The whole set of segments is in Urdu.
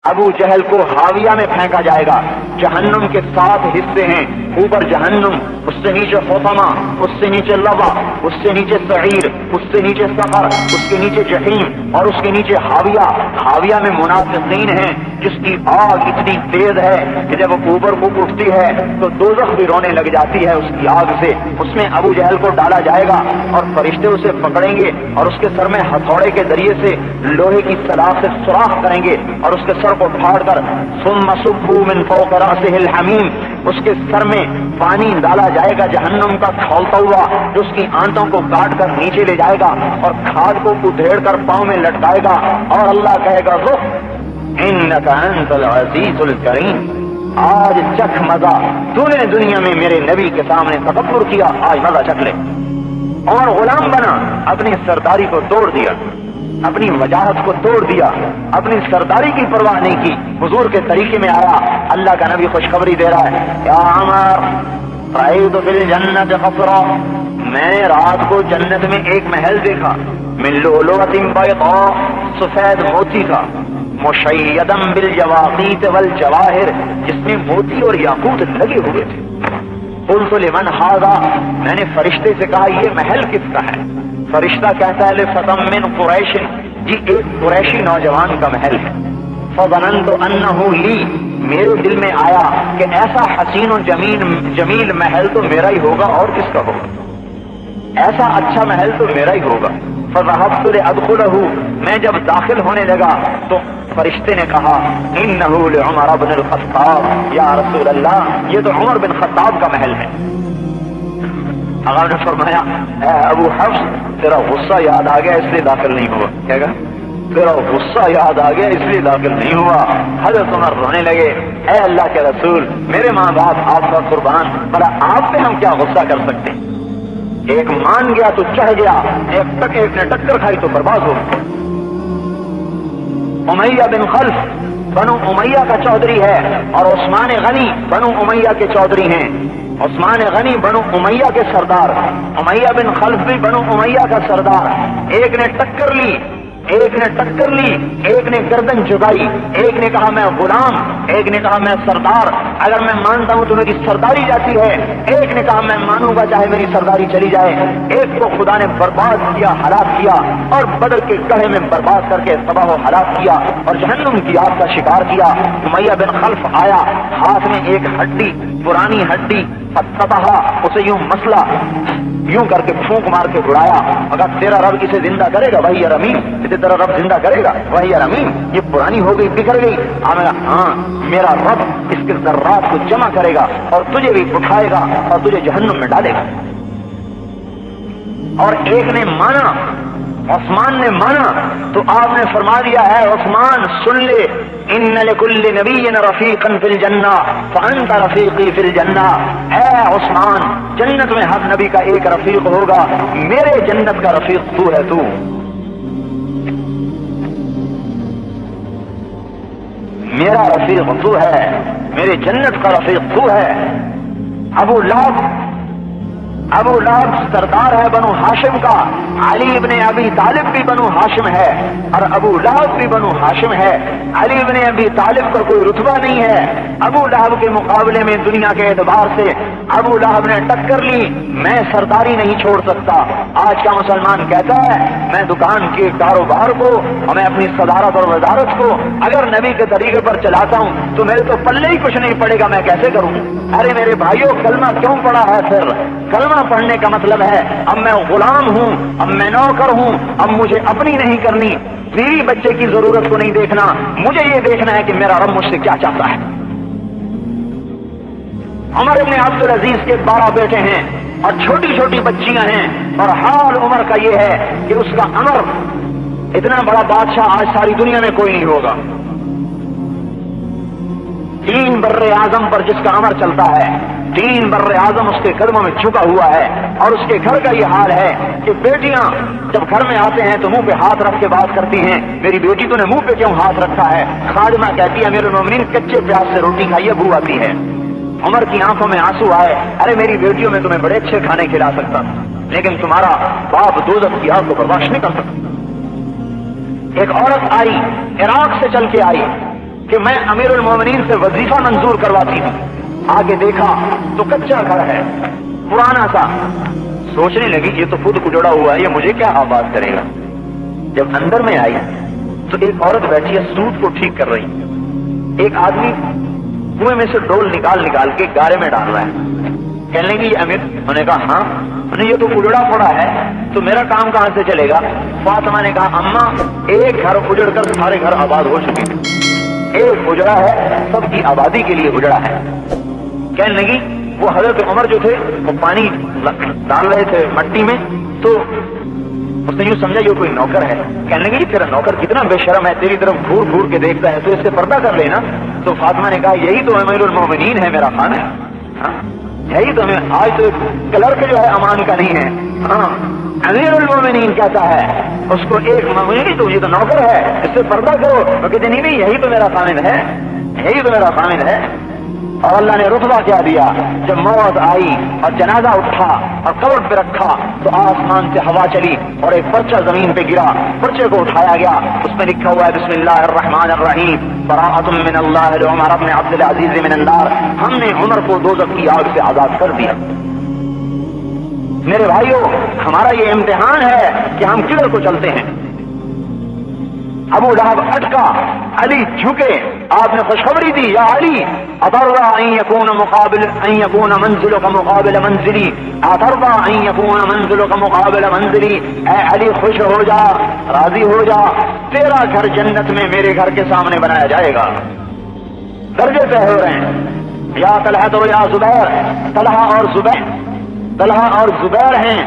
ابو جہل کو حاویہ میں پھینکا جائے گا. جہنم کے 7 حصے ہیں. اوپر جہنم، اس سے نیچے حطمہ، اس سے نیچے لظہ، اس سے نیچے سعیر، اس سے نیچے سقر، اس کے نیچے جحیم اور اس کے نیچے حاویہ. حاویہ میں منافقین ہیں جس کی آگ اتنی تیز ہے کہ جب وہ اوپر کو اٹھتی ہے تو دوزخ بھی رونے لگ جاتی ہے اس کی آگ سے. اس میں ابو جہل کو ڈالا جائے گا اور فرشتے اسے پکڑیں گے اور اس کے سر میں ہتھوڑے کے ذریعے سے لوہے کی سلاخ سے سوراخ کریں گے اور اس کے سر کو پھاڑ کر ثم صبوا من فوق رأسه الحمیم، اس کے سر میں پانی ڈالا جائے گا جہنم کا کھولتا ہوا جو اس کی آنتوں کو کاٹ کر نیچے لے جائے گا اور کھاد کو ادھیڑ کر پاؤں میں لٹکائے گا اور اللہ کہے گا ذق انک انت العزیز الکریم، آج چکھ مزہ، تو نے دنیا میں میرے نبی کے سامنے تکبر کیا، آج مزہ چکھ لے. اور غلام بنا، اپنی سرداری کو توڑ دیا، اپنی وجاہت کو توڑ دیا، اپنی سرداری کی پرواہ نہیں کی، حضور کے طریقے میں آیا. اللہ کا نبی خوشخبری دے رہا ہے، یا عمر رأیت فی الجنت قصرا، میں نے رات کو جنت میں ایک محل دیکھا، من لؤلؤۃ بیضاء، سفید موتی کا، مشیدا بالجواقیت والجواہر، جس میں موتی اور یاقوت لگے ہوئے تھے. قلت لمن ھذا، میں نے فرشتے سے کہا یہ محل کس کا ہے؟ فرشتہ کہتا ہے لفتى من قریش، جی ایک قریشی نوجوان کا محل ہے. فظننت انه لی، میرے دل میں آیا کہ ایسا حسین و جمیل محل تو میرا ہی ہوگا اور کس کا ہوگا، ایسا اچھا محل تو میرا ہی ہوگا. فذهبت لادخله، میں جب داخل ہونے لگا تو فرشتے نے کہا انه لعمر بن الخطاب، یا رسول اللہ یہ تو عمر بن خطاب کا محل ہے. آقا نے فرمایا اے ابو حفص تیرا غصہ یاد آ گیا اس لیے داخل نہیں ہوا. کیا کہا؟ تیرا غصہ یاد آ گیا اس لیے داخل نہیں ہوا. حضرت عمر رونے لگے، اے اللہ کے رسول میرے ماں باپ آپ کا قربان، بھلا آپ پہ ہم کیا غصہ کر سکتے ہیں؟ ایک مان گیا تو چڑھ گیا، ایک نے ٹکر کھائی تو برباد ہو گیا. امیہ بن خلف بنو امیہ کا چودھری ہے اور عثمان غنی بنو امیہ کے چودھری ہیں. عثمان غنی بنو امیہ کے سردار، امیہ بن خلف بھی بنو امیہ کا سردار. ایک نے ٹکر لی، ایک نے گردن جھکائی، ایک نے کہا میں غلام، ایک نے کہا میں سردار، اگر میں مانتا ہوں تو میری سرداری جاتی ہے، ایک نے کہا میں مانوں گا چاہے میری سرداری چلی جائے. ایک کو خدا نے برباد کیا، ہلاک کیا اور بدر کے گڑھے میں برباد کر کے تباہ و ہلاک کیا اور جہنم کی آگ کا شکار کیا. امیہ بن خلف آیا، ہاتھ میں ایک ہڈی، پرانی ہڈی، فتبہا، اسے یوں مسلا، یوں کر کے پھونک مار کے اڑایا. اگر تیرا رب اسے زندہ کرے گا وہی رمیم، اسے تیرا رب زندہ کرے گا وہی رمیم، یہ پرانی ہو گئی، بکھر گئی. ہاں میرا رب اس کے ذرات کو جمع کرے گا اور تجھے بھی اٹھائے گا اور تجھے جہنم میں ڈالے گا. اور ایک نے مانا، عثمان نے مانا تو آپ نے فرما دیا ہے عثمان سن لے، ان لکل نبی رفیقا فی الجنہ فانت رفیقی فی الجنہ. اے عثمان جنت میں ہر نبی کا ایک رفیق ہوگا، میرے جنت کا رفیق تو ہے. تو میرا رفیق تو ہے، میرے جنت کا رفیق تو ہے. ابو لہب سردار ہے بنو ہاشم کا، علی ابن ابی طالب بھی بنو ہاشم ہے اور ابو لہب بھی بنو ہاشم ہے. علی ابن ابی طالب کا کوئی رتبہ نہیں ہے. ابو لہب کے مقابلے میں دنیا کے اعتبار سے ابو لہب نے ٹکر لی. میں سرداری نہیں چھوڑ سکتا. آج کا مسلمان کہتا ہے میں دکان کے کاروبار کو اور میں اپنی صدارت اور وزارت کو اگر نبی کے طریقے پر چلاتا ہوں تو میرے تو پلے ہی کچھ نہیں پڑے گا، میں کیسے کروں؟ ارے میرے بھائیوں کلمہ کیوں پڑا ہے؟ پھر کلمہ پڑھنے کا مطلب ہے اب میں غلام ہوں، اب میں نوکر ہوں، اب مجھے اپنی نہیں کرنی، بیوی بچے کی ضرورت کو نہیں دیکھنا، مجھے یہ دیکھنا ہے کہ میرا رب مجھ سے کیا چاہتا ہے. عمر ابن عبد العزیز کے 12 بیٹے ہیں اور چھوٹی چھوٹی بچیاں ہیں اور حال عمر کا یہ ہے کہ اس کا امر، اتنا بڑا بادشاہ آج ساری دنیا میں کوئی نہیں ہوگا. 3 بر اعظم پر جس کا امر چلتا ہے، 3 بر اعظم اس کے قدموں میں جھکا ہوا ہے. اور اس کے گھر کا یہ حال ہے کہ بیٹیاں جب گھر میں آتے ہیں تو منہ پہ ہاتھ رکھ کے بات کرتی ہیں، میری بیٹی تو نے منہ پہ کیوں ہاتھ رکھا ہے؟ خادمہ کہتی ہے میرے مومنین کچے پیاز سے روٹی کھائیے، بو آتی ہے. عمر کی آنکھوں میں آنسو آئے، ارے میری بیٹیوں میں تمہیں بڑے اچھے کھانے کھلا سکتا تھا لیکن تمہارا باپ دوزخ کی آگ کو برداشت نہیں کر سکتا. ایک عورت آئی، عراق سے چل کے آئی، کہ میں امیر المومنین سے وظیفہ منظور کرواتی ہوں. آگے دیکھا تو کچا گھر ہے پرانا سا. سوچنے لگی یہ تو خود اجڑا ہوا ہے, یہ مجھے کیا آباد کرے گا. جب اندر میں آئی تو ایک عورت بیٹھی ہے سوٹ کو ٹھیک کر رہی. ایک آدمی کنویں میں سے ڈول نکال کے گارے میں ڈال رہا ہے. کہنے لگی یہ امیر. انہوں نے کہا ہاں. انہوں نے یہ تو اجڑا پڑا ہے تو میرا کام کہاں سے چلے گا. فاطمہ نے کہا اماں ایک گھر اجڑ کر سارے گھر آباد ہو چکے ہیں, ایک اجڑا ہے سب کی آبادی کے لیے اجڑا ہے. کہنے لگی وہ حضرت عمر جو تھے وہ پانی ڈال رہے تھے مٹی میں, تو اس نے یوں سمجھا یہ کوئی نوکر ہے. کہنے لگی تیرا نوکر کتنا بے شرم ہے, تیری طرف گھور گھور کے دیکھتا ہے, تو اس سے پردہ کر لینا. تو فاطمہ نے کہا یہی تو امیر المومنین ہے میرا خان ہے, یہی تو ہمیں. آج تو کلرک جو ہے امان کا نہیں ہے, ہاں امیر المومنین کہتا ہے اس کو ایک مومنی تو یہ تو نوکر ہے, اس سے پردہ کرو. تو کہتے نہیں یہی تو میرا خامن ہے, یہی تو میرا خامن ہے. اور اللہ نے رتبہ کیا دیا. جب موت آئی اور جنازہ اٹھا اور قبر پہ رکھا تو آسمان سے ہوا چلی اور ایک پرچہ زمین پہ گرا. پرچے کو اٹھایا گیا, اس میں لکھا ہوا ہے بسم اللہ الرحمن الرحیم براءۃ من اللہ لعمر بن عبد العزیز من النار. ہم نے عمر کو دوزخ کی آگ سے آزاد کر دیا. میرے بھائیوں ہمارا یہ امتحان ہے کہ ہم کدھر کو چلتے ہیں. ابو لہب اٹکا, علی جھکے. آپ نے خوشخبری دی یا علی اترضى ان يكون منزلك مقابل منزلی, اترضى ان يكون منزلك مقابل منزلی. اے علی خوش ہو جا, راضی ہو جا, تیرا گھر جنت میں میرے گھر کے سامنے بنایا جائے گا. درجے طے ہو رہے ہیں. یا طلحہ تو یا زبیر, طلحہ اور زبیر ہیں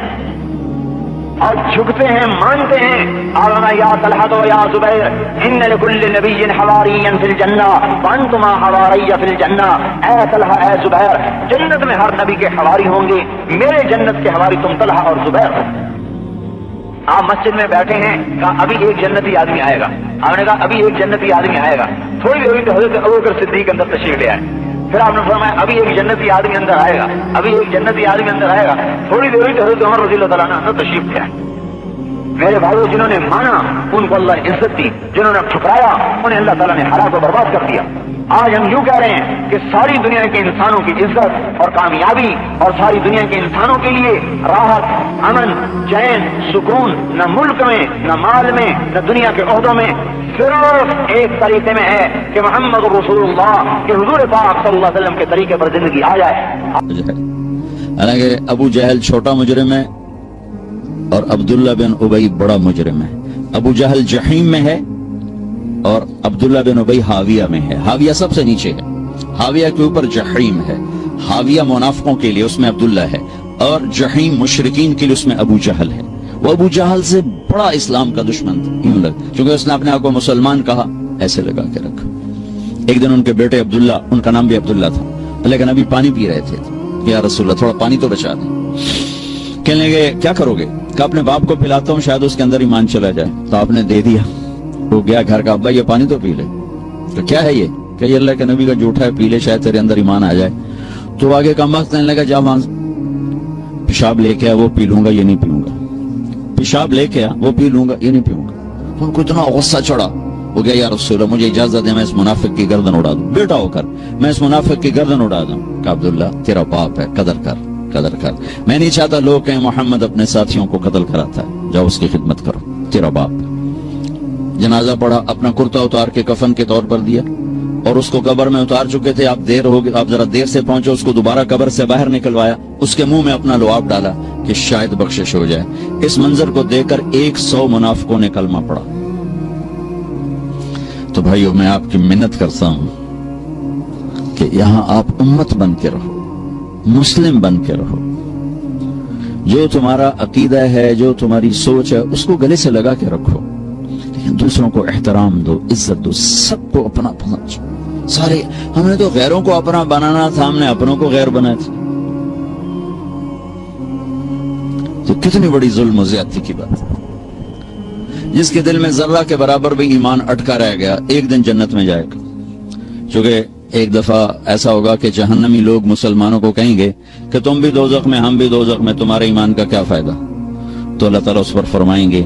اور جھکتے ہیں مانتے ہیں. آلنا یا طلحہ تو یا زبیر ان لکل نبی حواریا فی الجنہ وانتما حواری فی الجنہ. اے طلحہ اے زبیر, جنت میں ہر نبی کے حواری ہوں گے, میرے جنت کے حواری تم طلحہ اور زبیر. آپ مسجد میں بیٹھے ہیں, کہا ابھی ایک جنتی آدمی آئے گا. آپ نے کہا ابھی ایک جنتی آدمی آئے گا. تھوڑی دیر ہوئی تو حضرت ابوبکر صدیق اندر تشریف لے آئے. پھر آپ نے فرمایا ابھی ایک جنتی آدمی اندر آئے گا, ابھی ایک جنتی آدمی اندر آئے گا. تھوڑی دیر ہوئی تو حضرت عمر رضی اللہ تعالیٰ عنہ اندر تشریف لے آئے. میرے بھائیوں جنہوں نے مانا ان کو اللہ نے عزت دی, جنہوں نے ٹھکرایا انہیں اللہ تعالیٰ نے ہلاک و برباد کر دیا. آج ہم یوں کہہ رہے ہیں کہ ساری دنیا کے انسانوں کی عزت اور کامیابی اور ساری دنیا کے انسانوں کے لیے راحت, امن, چین, سکون نہ ملک میں نہ مال میں نہ دنیا کے عہدوں میں, صرف ایک طریقے میں ہے کہ محمد رسول اللہ کے حضور پاک صلی اللہ علیہ وسلم کے طریقے پر زندگی آ جائے. حالانکہ ابو جہل چھوٹا مجرم ہے اور عبداللہ بن ابی بڑا مجرم ہے. ابو جہل جحیم میں ہے اور عبداللہ بن ابی حاویہ میں ہے. حاویہ سب سے نیچے ہے, حاویہ کے اوپر جحیم ہے. حاویہ منافقوں کے لیے اس میں عبداللہ ہے, اور جحیم مشرکین کے لیے اس میں ابو جہل ہے. وہ ابو جہل سے بڑا اسلام کا دشمن تھا, چونکہ اس نے اپنے آپ کو مسلمان کہا, ایسے لگا کے رکھا. ایک دن ان کے بیٹے عبداللہ, ان کا نام بھی عبداللہ تھا, لیکن ابھی پانی پی رہے تھے. یا رسول اللہ تھوڑا پانی تو بچا دیں. کہنے لگے کیا کرو گے؟ کہ اپنے باپ کو پلاتا ہوں, شاید اس کے اندر ایمان چلا جائے. تو آپ نے دے دیا. وہ گیا گھر کا, ابا یہ پانی تو پی لے. تو کیا ہے یہ؟ کہ یہ اللہ کے نبی کا جھوٹا ہے, پی لے شاید تیرے اندر ایمان آ جائے. تو آگے کم وقت کہنے لگا جا وہاں پیشاب لے کے آ, وہ پی لوں گا یہ نہیں پیوں گا. پیشاب لے کے آ, وہ پی لوں گا یہ نہیں پیوں گا. ان کو اتنا غصہ چڑھا. وہ گیا یا رسول اللہ مجھے اجازت دے میں اس منافق کی گردن اڑا دوں, بیٹا ہو کر میں اس منافق کی گردن اڑا دوں. کہ عبداللہ تیرا باپ ہے, قدر کر قدر کر. میں نہیں چاہتا لوگ کہیں محمد اپنے ساتھیوں کو قتل کراتا ہے, جاؤ اس کی خدمت کرو, تیرا باپ. جنازہ پڑھا, اپنا کرتا اتار کے کفن کے طور پر دیا, اور اس کو قبر میں اتار چکے تھے. آپ دیر ہو گئے, آپ ذرا دیر سے پہنچے. اس کو دوبارہ قبر سے باہر نکلوایا, اس کے منہ میں اپنا لعاب ڈالا کہ شاید بخشش ہو جائے. اس منظر کو دیکھ کر 100 منافقوں نے کلمہ پڑھا. تو بھائیو میں آپ کی منت کرتا ہوں کہ یہاں آپ امت بن کے رہو, مسلم بن کے رہو. جو تمہارا عقیدہ ہے, جو تمہاری سوچ ہے, اس کو گلے سے لگا کے رکھو, لیکن دوسروں کو احترام دو, عزت دو, سب کو اپنا سمجھو. سارے ہم نے تو غیروں کو اپنا بنانا تھا, ہم نے اپنوں کو غیر بنائے تھے. تو کتنی بڑی ظلم و زیادتی کی بات ہے. جس کے دل میں ذرہ کے برابر بھی ایمان اٹکا رہ گیا, ایک دن جنت میں جائے گا. چونکہ ایک دفعہ ایسا ہوگا کہ جہنمی لوگ مسلمانوں کو کہیں گے کہ تم بھی دوزخ میں, ہم بھی دوزخ میں, تمہارے ایمان کا کیا فائدہ. تو اللہ تعالیٰ اس پر فرمائیں گے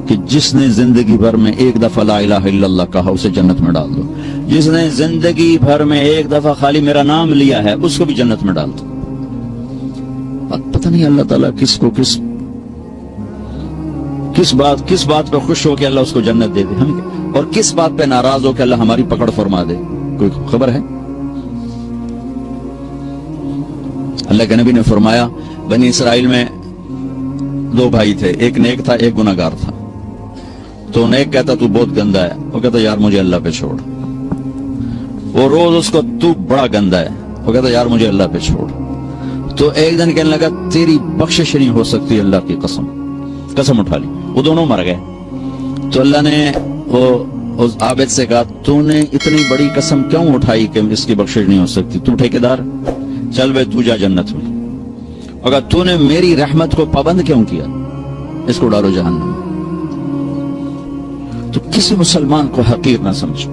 کہ جس نے زندگی بھر میں ایک دفعہ لا الہ الا اللہ کہا اسے جنت میں ڈال دو، جس نے زندگی بھر میں ایک دفعہ خالی میرا نام لیا ہے اس کو بھی جنت میں ڈال دو۔ پتہ نہیں اللہ تعالیٰ کس کو کس بات پہ خوش ہو کہ اللہ اس کو جنت دے دے، ہم اور کس بات پہ ناراض ہو کہ اللہ ہماری پکڑ فرما دے، کوئی خبر ہے؟ اللہ کے نبی نے فرمایا بنی اسرائیل میں دو بھائی تھے، ایک نیک تھا ایک گناہگار تھا۔ تو نیک کہتا تو بہت گندا ہے، وہ کہتا یار مجھے اللہ پہ چھوڑ۔ وہ روز اس کو تو بڑا گندا ہے، وہ کہتا یار مجھے اللہ پہ چھوڑ۔ تو ایک دن کہنے لگا تیری بخشش نہیں ہو سکتی اللہ کی قسم اٹھا لی، وہ دونوں مر گئے۔ تو اللہ نے اس عابد سے کہا تو نے اتنی بڑی قسم کیوں اٹھائی کہ اس کی بخشش نہیں ہو سکتی؟ تو ٹھیکیدار چل بے تو جا جنت میں، اگر تو نے میری رحمت کو پابند کیوں کیا؟ اس کو ڈالو جہنم۔ تو کسی مسلمان کو حقیر نہ سمجھو،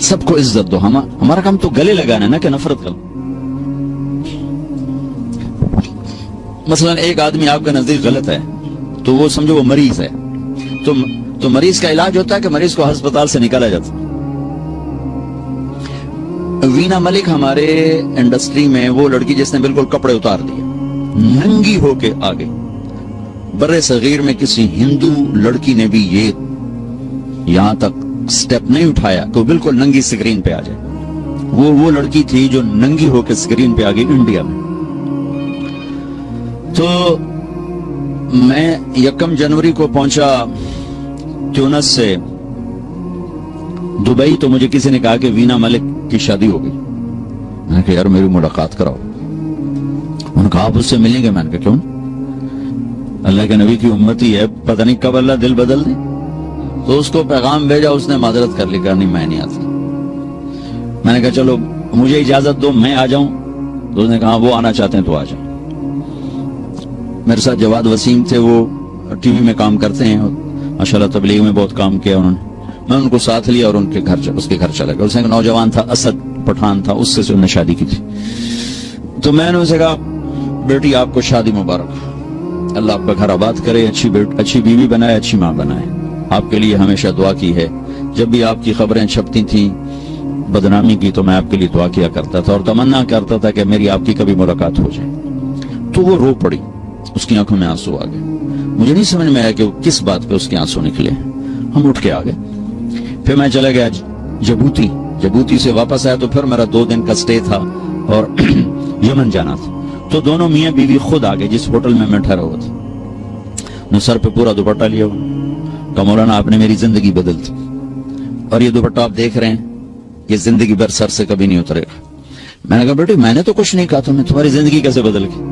سب کو عزت دو۔ ہمارا کام تو گلے لگانا ہے نا کہ نفرت کرو۔ مثلا ایک آدمی آپ کے نزدیک غلط ہے تو وہ سمجھو وہ مریض ہے، تو مریض کا علاج ہوتا ہے کہ مریض کو ہسپتال سے نکالا جاتا۔ وینا ملک ہمارے انڈسٹری میں وہ لڑکی جس نے بالکل کپڑے اتار دیے، ننگی ہو کے آگے، برے صغیر میں کسی ہندو لڑکی نے بھی یہ یہاں تک سٹیپ نہیں اٹھایا کہ وہ بالکل ننگی سکرین پہ آ جائے۔ وہ لڑکی تھی جو ننگی ہو کے سکرین پہ آ گئی انڈیا میں۔ تو میں 1 جنوری کو پہنچا تیونس سے دبئی، تو مجھے کسی نے کہا کہ وینا ملک کی شادی ہو گئی۔ میں نے کہا یار میری ملاقات کراؤ۔ انہوں نے کہا آپ اس سے ملیں گے؟ میں نے کہا کیوں؟ اللہ کے نبی کی امتی ہے، پتہ نہیں کب اللہ دل بدل دے۔ تو اس کو پیغام بھیجا، اس نے معذرت کر لی، کہا نہیں میں نہیں آتا۔ میں نے کہا چلو مجھے اجازت دو میں آ جاؤں، تو اس نے کہا وہ آنا چاہتے ہیں تو آ جاؤں۔ میرے ساتھ جواد وسیم تھے، وہ ٹی وی میں کام کرتے ہیں، ماشاءاللہ تبلیغ میں بہت کام کیا انہوں نے۔ میں ان کو ساتھ لیا اور اس کے گھر چلا گیا۔ اس نے ایک نوجوان تھا، اسد پٹھان تھا، اس سے انہوں نے شادی کی تھی۔ تو میں نے اسے کہا بیٹی آپ کو شادی مبارک، اللہ آپ کا گھر آباد کرے، اچھی بیوی بنائے، اچھی ماں بنائے۔ آپ کے لیے ہمیشہ دعا کی ہے، جب بھی آپ کی خبریں چھپتی تھیں بدنامی کی تو میں آپ کے لیے دعا کیا کرتا تھا اور تمنا کرتا تھا کہ میری آپ کی کبھی ملاقات ہو جائے۔ تو وہ رو پڑی، اس کی آنکھوں میں آنسو آ گئے۔ مجھے نہیں سمجھ میں آیا کہ کس بات پہ اس کے آنسو نکلے۔ ہم اٹھ کے آ گئے، پھر میں چلا گیا جبوتی سے واپس آیا تو پھر میرا 2 دن کا سٹے تھا اور یمن جانا تھا۔ تو دونوں میاں بیوی خود آ گئے جس ہوٹل میں ٹھہرا ہوا تھا۔ نے سر پہ پورا دوپٹہ لیا ہوا، کہ مولانا آپ نے میری زندگی بدل دی، اور یہ دوپٹہ آپ دیکھ رہے ہیں یہ زندگی بھر سر سے کبھی نہیں اترے گا۔ میں نے کہا بیٹے میں نے تو کچھ نہیں کہا، تمہاری زندگی کیسے بدل گئی؟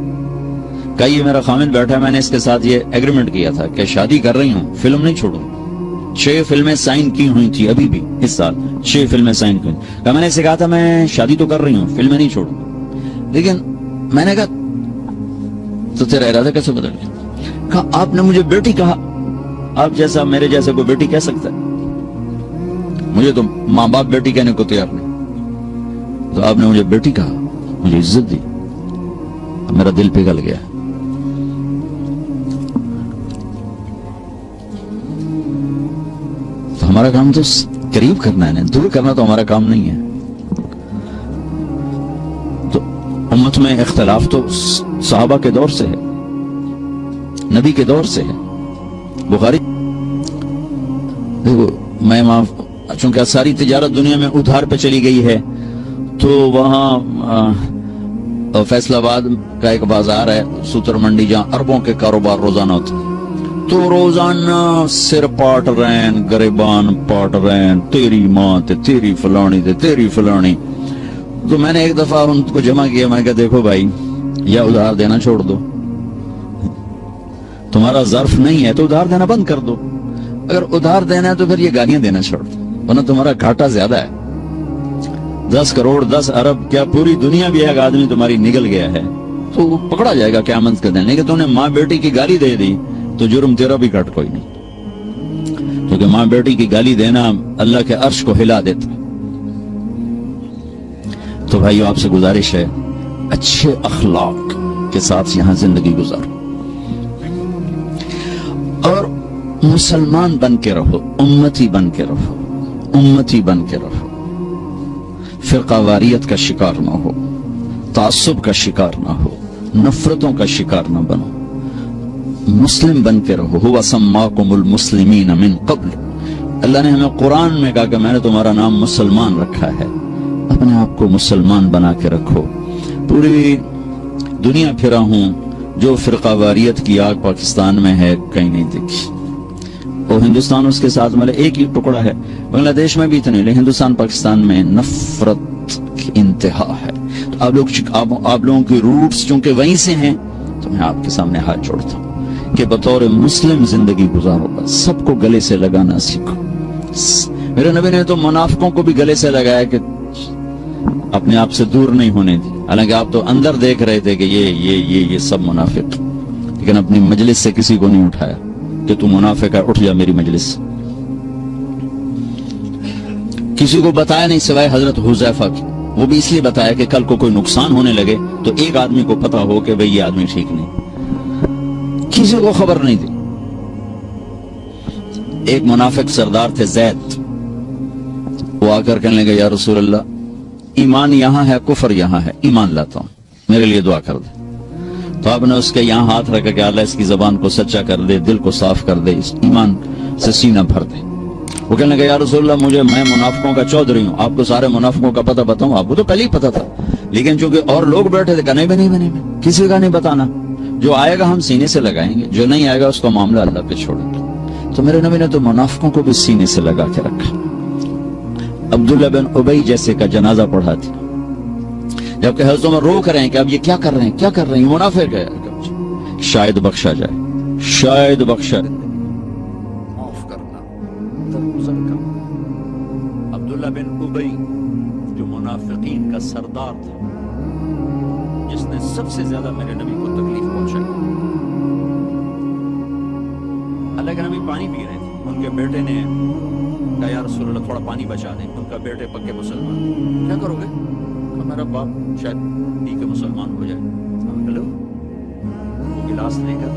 کہا یہ میرا خامد بیٹھا ہے، میں نے اس کے ساتھ یہ ایگریمنٹ کیا تھا کہ شادی کر رہی ہوں فلم نہیں چھوڑوں۔ 6 فلمیں سائن کی ہوئی تھی ابھی بھی اس سال، 6 فلمیں سائن کی ہوئی۔ کہا میں نے اسے کہا تھا میں شادی تو کر رہی ہوں فلمیں نہیں چھوڑوں، لیکن میں نے کہا تو تیرا ارادہ کیسے بدل گیا؟ کہا آپ نے مجھے بیٹی کہا، آپ جیسا میرے جیسا کوئی بیٹی کہہ سکتا ہے؟ مجھے تو ماں باپ بیٹی کہنے کو تیار نہیں، تو آپ نے مجھے بیٹی کہا، مجھے عزت دی، میرا دل پگھل گیا۔ تو ہمارا کام تو قریب کرنا ہے، دور کرنا تو ہمارا کام نہیں ہے۔ تو امت میں اختلاف تو صحابہ کے دور سے ہے، نبی کے دور سے ہے۔ بخاری دیکھو میں چونکہ ساری تجارت دنیا میں ادھار پہ چلی گئی ہے، تو وہاں فیصل آباد کا ایک بازار ہے سوتر منڈی، جہاں اربوں کے کاروبار روزانہ ہوتے ہیں۔ تو روزانہ سر پاٹ رہن، گریبان پاٹ رہن، تیری ماں تے تیری فلانی تے تیری فلانی۔ تو میں نے ایک دفعہ ان کو جمع کیا، میں نے کہا دیکھو بھائی یا ادھار دینا چھوڑ دو، تمہارا ظرف نہیں ہے تو ادھار دینا بند کر دو، اگر ادھار دینا ہے تو پھر یہ گالیاں دینا چھوڑ دو، ورنہ تمہارا گھاٹا زیادہ ہے۔ 10 کروڑ 10 ارب کیا پوری دنیا بھی ایک آدمی تمہاری نگل گیا ہے تو وہ پکڑا جائے گا قیامت کے دن۔ لیکن تم نے ماں بیٹی کی گالی دے دی تو جرم تیرا بھی گھٹ کوئی نہیں، کیونکہ ماں بیٹی کی گالی دینا اللہ کے عرش کو ہلا دیتا۔ تو بھائیو آپ سے گزارش ہے اچھے اخلاق کے ساتھ یہاں زندگی گزارو۔ اور مسلمان بن کے رہو، امتی بن کے رہو، امتی بن کے رہو، فرقہ واریت کا شکار نہ ہو، تعصب کا شکار نہ ہو، نفرتوں کا شکار نہ بنو، مسلم بن کے رہو۔ ہوا سماکم المسلمین من قبل، اللہ نے ہمیں قرآن میں کہا کہ میں نے تمہارا نام مسلمان رکھا ہے، اپنے آپ کو مسلمان بنا کے رکھو۔ پوری دنیا پھرا ہوں، جو فرقہ واریت کی آگ پاکستان میں ہے کہیں نہیں دیکھی، وہ ہندوستان اس کے ساتھ ملے ایک ہی ٹکڑا ہے، بنگلہ دیش میں بھی اتنے، لیکن ہندوستان پاکستان میں نفرت کی انتہا ہے۔ تو آپ لوگوں کی روٹس چونکہ وہیں سے ہیں، تو میں آپ کے سامنے ہاتھ جوڑتا ہوں کہ بطور مسلم زندگی گزارو، بس سب کو گلے سے لگانا سیکھو۔ میرے نبی نے تو منافقوں کو بھی گلے سے لگایا کہ اپنے آپ سے دور نہیں ہونے دی، حالانکہ آپ تو اندر دیکھ رہے تھے کہ یہ سب منافق، لیکن اپنی مجلس سے کسی کو نہیں اٹھایا کہ تو منافق ہے، اٹھ جا میری مجلس سے۔ کسی کو بتایا نہیں سوائے حضرت حذیفہ کی، وہ بھی اس لیے بتایا کہ کل کو کوئی نقصان ہونے لگے تو ایک آدمی کو پتا ہو کہ بھئی یہ آدمی ٹھیک نہیں، کسی کو خبر نہیں دی۔ ایک منافق سردار تھے زید، وہ آ کر کہنے لگے یا رسول اللہ، ایمان یہاں ہے کفر یہاں ہے، ایمان لاتا ہوں، میرے لیے دعا کر دے۔ تو آپ نے اس کے یہاں ہاتھ رکھا کہ اللہ اس کی زبان کو سچا کر دے، دل کو صاف کر دے، اس ایمان سے سینہ بھر دے۔ وہ کہنے لگا یا رسول اللہ، میں منافقوں کا چودھری ہوں، آپ کو سارے منافقوں کا پتہ بتاؤں؟ آپ کو تو پہلے ہی پتہ تھا، لیکن چونکہ اور لوگ بیٹھے تھے، کہا نہیں، کسی کا نہیں بتانا، جو آئے گا ہم سینے سے لگائیں گے، جو نہیں آئے گا اس کا معاملہ اللہ پہ چھوڑیں گے۔ تو میرے نبی نے تو منافقوں کو بھی سینے سے لگا کے رکھا۔ عبداللہ بن ابی جیسے کا جنازہ پڑھا تھا، جبکہ حضرت عمر روک رہے ہیں کہ اب یہ کیا کر رہے ہیں، یہ منافق ہے، شاید بخشا جائے، شاید بخشا جائے۔ معاف کرنا، درگزر کرنا۔ عبداللہ بن ابی جو منافقین کا سردار تھا، جس نے سب سے زیادہ میرے نبی کو تکلیف پہنچائی۔ اللہ کے نبی پانی پی رہے تھے، ان کے بیٹے نے کہا یا رسول اللہ تھوڑا پانی بچا دیں، ان کا بیٹے پکے مسلمان، کیا کرو گے؟ میرا باپ شاید پی کے مسلمان ہو جائے۔ ہلو، وہ گلاس لے کر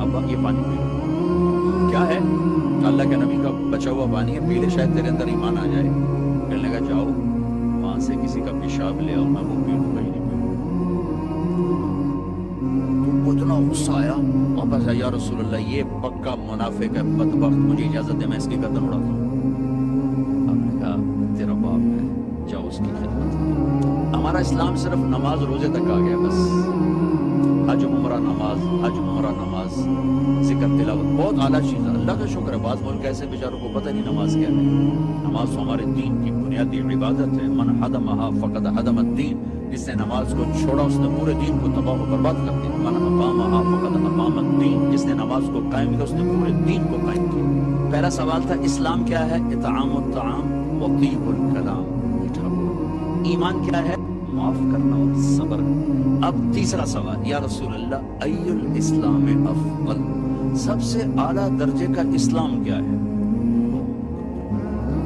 ابا یہ پانی پی لو، کیا ہے؟ اللہ کے نبی کا بچا ہوا پانی ہے، پی لے، شاید تیرے اندر ایمان آ جائے۔ کہنے لگا جاؤ وہاں سے کسی کا پیشاب لے آؤ، میں وہ پی لوں گا ہی نہیں پی لوں۔ تو اتنا غصہ آیا، واپس آیا یا رسول اللہ یہ پکا منافق ہے، بدبخت، مجھے اجازت دے میں اس کی گردن اڑاتا ہوں۔ آپ نے کہا تیرا باپ ہے، جاؤ اس کی خدمت۔ ہمارا اسلام صرف نماز روزے تک آ گیا، بس حج عمرہ نماز، ذکر تلاوت بہت اعلیٰ چیز ہے، اللہ کا شکر ہے۔ بعض ملک ایسے بیچاروں کو پتہ نہیں نماز کیا ہے۔ نماز تو ہمارے دین کی بنیادی عبادت ہے، من حدمہا فقد حدم الدین، جس نے نماز کو چھوڑا اس نے پورے دین کو تباہ و برباد کر دیا۔ من اقامہا فقد اقام الدین، جس نے نماز کو قائم کیا اس نے پورے دین کو قائم کیا۔ پہلا سوال تھا اسلام کیا ہے؟ اطعام الطعام وطیب الکلام، میٹھا بولنا۔ ایمان کیا ہے؟ معاف کرنا اور صبر۔ اب تیسرا سوال، یا رسول اللہ ای الاسلام افضل، سب سے اعلیٰ درجے کا اسلام کیا ہے؟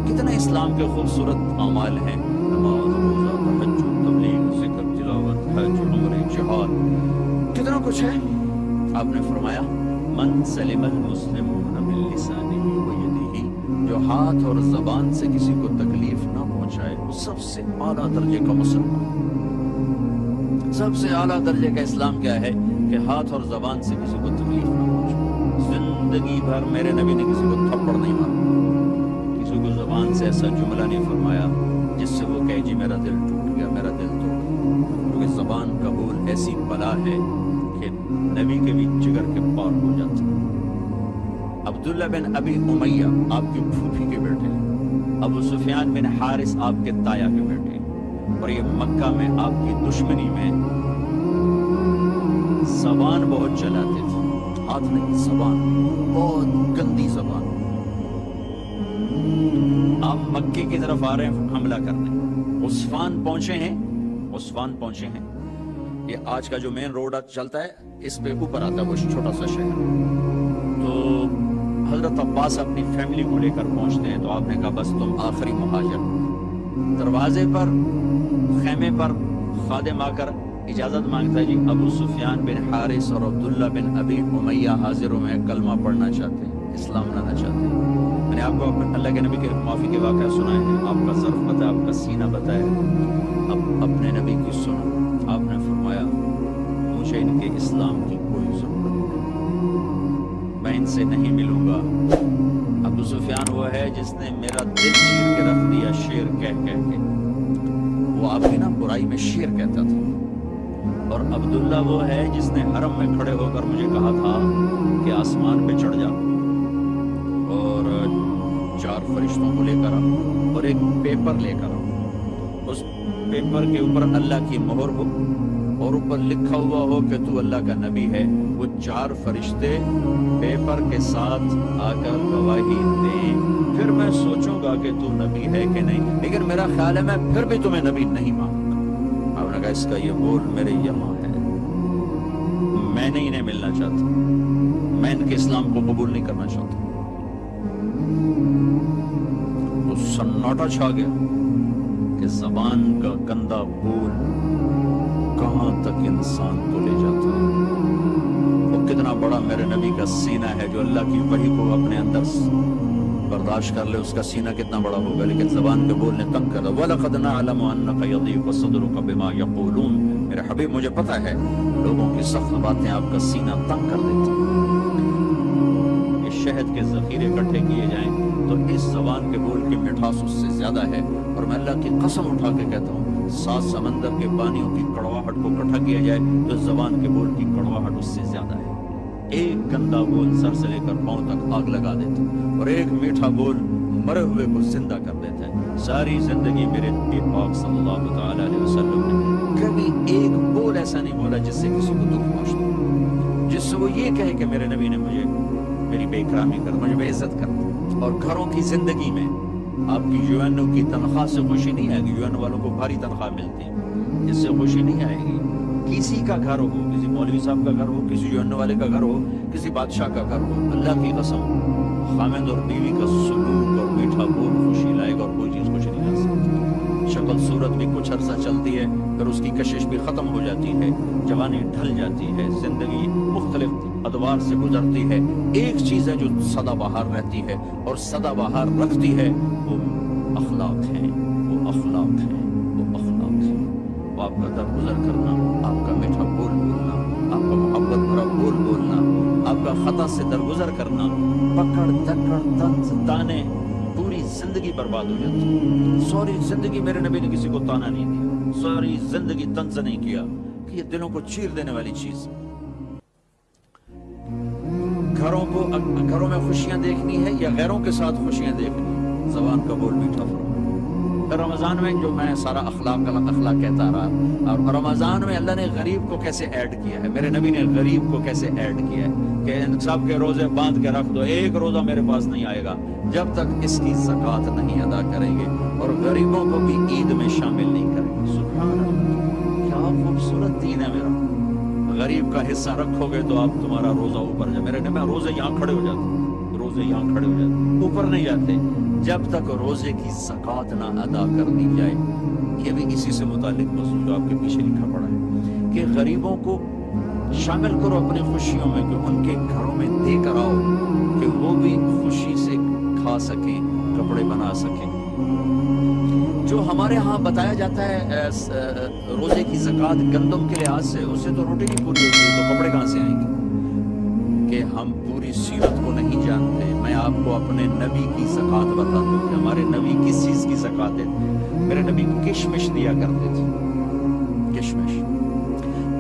کتنے اسلام کے خوبصورت اعمال ہیں، نماز، روزہ، تہجد، تبلیغ، ذکر، تلاوت، حج، عمرہ، جہاد، کتنا کچھ ہے۔ آپ نے فرمایا من سلم المسلمون من لسانہ ویدہ، جو ہاتھ اور زبان سے کسی کو تکلیف نہ پہنچائے وہ سب سے اعلیٰ درجے کا مسلمان۔ سب سے اعلیٰ درجے کا اسلام کیا ہے؟ کہ ہاتھ اور زبان سے کسی کو تکلیف نہ پہنچائے۔ زندگی بھر میرے نبی نے کسی کو تھپڑ نہیں مارا، کسی کو زبان سے ایسا جملہ نہیں فرمایا جس سے وہ کہے جی میرا دل ٹوٹ گیا، میرا دل توڑ گیا، کیونکہ زبان کا بول ایسی بلا ہے کہ نبی کے بھی جگر کے پار ہو جاتا۔ عبداللہ بن ابی امیہ آپ کی پھوپھی کے بیٹے ہیں، ابو سفیان بن حارث آپ کے تایا کے بیٹے ہیں، اور یہ مکہ میں آپ کی دشمنی میں زبان بہت چلاتے تھے، ہاتھ نہیں، زبان بہت گندی زبان۔ آپ مکے کی طرف آ رہے ہیں حملہ کرنے، عسفان پہنچے ہیں، یہ آج کا جو مین روڈ چلتا ہے اس پہ اوپر آتا ہے وہ چھوٹا سا شہر۔ تو حضرت عباس اپنی فیملی کو لے کر پہنچتے ہیں، تو آپ نے کہا بس تم آخری مہاجر۔ دروازے پر، خیمے پر خادم آ کر اجازت مانگتا ہے جی ابو سفیان بن حارث اور عبداللہ بن ابی امیہ حاضر میں کلمہ پڑھنا چاہتے ہیں، اسلام لانا چاہتے ہیں۔ میں نے آپ کو اللہ کے نبی کے معافی کے واقعہ سنائے ہیں، آپ کا ظرف بتایا، آپ کا سینہ بتایا، اب اپنے نبی کی سنو۔ آپ نے فرمایا مجھے ان کے اسلام کی کوئی ضرورت نہیں، میں ان سے نہیں ملوں گا۔ ابو سفیان وہ ہے جس نے میرا دل چیر کے رکھ دیا شیر کہہ کہہ کے، وہ آپ کی نا برائی میں شیر کہتا تھا۔ اور عبداللہ وہ ہے جس نے حرم میں کھڑے ہو کر مجھے کہا تھا کہ آسمان پہ چڑھ جا اور 4 فرشتوں کو لے کر آ اور ایک پیپر لے کر آ، اس پیپر کے اوپر اللہ کی مہر ہو اور اوپر لکھا ہوا ہو کہ تو اللہ کا نبی ہے۔ وہ 4 فرشتے پیپر کے ساتھ آ کر گواہی دیں، پھر میں سوچوں گا کہ تو نبی ہے کہ نہیں، لیکن میرا خیال ہے میں پھر بھی تمہیں نبی نہیں مانوں گا۔ آپ نے کہا اس کا یہ بول میرے یہاں ہے، میں نہیں انہیں ملنا چاہتا، میں ان کے اسلام کو قبول نہیں کرنا چاہتا۔ تو سناٹا چھا گیا کہ زبان کا گندا بول کہاں تک انسان کو لے جاتا ہے۔ وہ کتنا بڑا میرے نبی کا سینہ ہے جو اللہ کی وحی کو اپنے اندر برداشت کر لے، اس کا سینہ کتنا بڑا ہوگا، لیکن زبان کے بول نے تنگ کر دیا۔ وَلَقَدْ نَعْلَمُ أَنَّكَ يَضِيقُ صَدْرُكَ بِمَا يَقُولُونَ، میرے حبیب مجھے پتہ ہے لوگوں کی سخت باتیں آپ کا سینہ تنگ کر دیتی ہیں۔ یہ شہد کے ذخیرے اکٹھے کیے جائیں تو اس زبان کے بول کی مٹھاس اس سے زیادہ ہے، اور میں اللہ کی قسم اٹھا کے کہتا ہوں 7 سمندر کے پانیوں کی کڑواہٹ کو اکٹھا کیا جائے تو زبان کے بول کی کڑواہٹ اس سے زیادہ ہے۔ ایک گندا بول سر سے لے کر پاؤں تک آگ لگا دیتا ہے، اور ایک میٹھا بول مرے ہوئے کو زندہ کر دیتا ہے۔ ساری زندگی میرے نبی پاک صلی اللہ تعالی علیہ وسلم نے کبھی ایک بول ایسا نہیں بولا جس سے کسی کو دکھ پہنچتا، جس سے وہ یہ کہے کہ میرے نبی نے مجھے میری بے اکرامی کر، مجھے بے عزت کر۔ اور گھروں کی زندگی میں آپ کی یو این او کی تنخواہ سے خوشی نہیں آئے گی، یو این او والوں کو بھاری تنخواہ ملتی ہے، اس سے خوشی نہیں آئے گی۔ کسی کا گھر ہو، کسی مولوی صاحب کا گھر ہو، کسی یو این او والے کا گھر ہو، کسی بادشاہ کا گھر ہو، اللہ کی قسم خامد اور بیوی کا سلوک اور میٹھا بول خوشی لائے گا، اور کوئی چیز خوشی نہیں لا سکتی۔ شکل صورت بھی کچھ عرصہ چلتی ہے، پھر اس کی کشش بھی ختم ہو جاتی ہے، جوانی ڈھل جاتی ہے، زندگی مختلف ادوار سے گزرتی ہے۔ ایک چیز ہے جو سدا بہار رہتی ہے اور سدا بہار رکھتی ہے، وہ اخلاق ہیں، وہ اخلاق ہیں، وہ اخلاق ہیں۔ وہ آپ کا درگزر کرنا، آپ کا میٹھا بول بولنا، آپ کا محبت بھرا بول بولنا، آپ کا خطا سے درگزر کرنا، پکڑ دکڑ طنز تانے، پوری زندگی برباد ہو جاتی۔ سوری زندگی میرے نبی نے کسی کو تانا نہیں دیا، سوری زندگی طنز نہیں کیا، کہ یہ دلوں کو چیر دینے والی چیز۔ گھروں میں خوشیاں دیکھنی ہے یا غیروں کے ساتھ خوشیاں دیکھنی، زبان کا بول میٹھا فرمانا۔ رمضان میں جو میں سارا اخلاق کہتا رہا، اور رمضان میں اللہ نے غریب کو کیسے ایڈ کیا ہے، میرے نبی نے غریب کو کیسے ایڈ کیا ہے کہ ان سب کے روزے باندھ کے رکھ دو، ایک روزہ میرے پاس نہیں آئے گا جب تک اس کی زکوٰۃ نہیں ادا کریں گے، اور غریبوں کو بھی عید میں شامل نہیں کریں گے۔ سبحان اللہ، کیا خوبصورت دین ہے میرا۔ غریب کا حصہ رکھو گے تو آپ تمہارا روزہ اوپر جائے۔ میرے نبی روزے یہاں کھڑے ہو جاتے، روزے یہاں کھڑے ہو جاتے، اوپر نہیں جاتے جب تک روزے کی زکوٰۃ نہ ادا کر دی جائے۔ یہ بھی اسی سے متعلق موضوع جو آپ کے پیچھے لکھا پڑا ہے کہ غریبوں کو شامل کرو اپنی خوشیوں میں، کہ ان کے گھروں میں دے کر آؤ کہ وہ بھی خوشی سے کھا سکیں، کپڑے بنا سکیں۔ جو ہمارے ہاں بتایا جاتا ہے روزے کی زکوٰۃ گندم کے لحاظ سے، اس سے تو روٹی نہیں پوری ہوتی، تو کپڑے کہاں سے آئیں گے؟ کہ ہم پوری سیرت کو نہیں جانتے۔ میں آپ کو اپنے نبی کی زکوٰۃ بتا دوں کہ ہمارے نبی کس چیز کی زکوٰۃ دیتے۔ میرے نبی کشمش دیا کرتے تھے، کشمش۔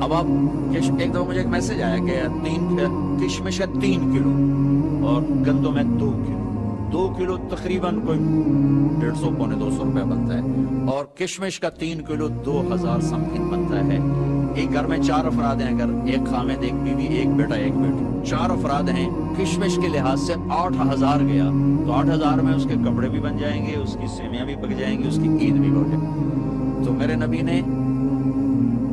اب آپ ایک دفعہ مجھے ایک میسج آیا کہ کشمش ہے 3 کلو اور گندم ہے 2 کلو۔ 2 کلو تقریباً کوئی 150 پونے 200 روپے بنتا ہے، اور کشمش کا 3 کلو 2000 سم تھنگ بنتا ہے۔ ایک گھر میں 4 افراد ہیں، اگر ایک خامد، ایک بیوی، ایک بیٹا، ایک بیٹی، 4 افراد ہیں، کشمش کے لحاظ سے 8000 گیا، تو 8000 میں اس کے کپڑے بھی بن جائیں گے، اس کی سیویاں بھی پک جائیں گی، اس کی عید بھی ہو جائے گی۔ تو میرے نبی نے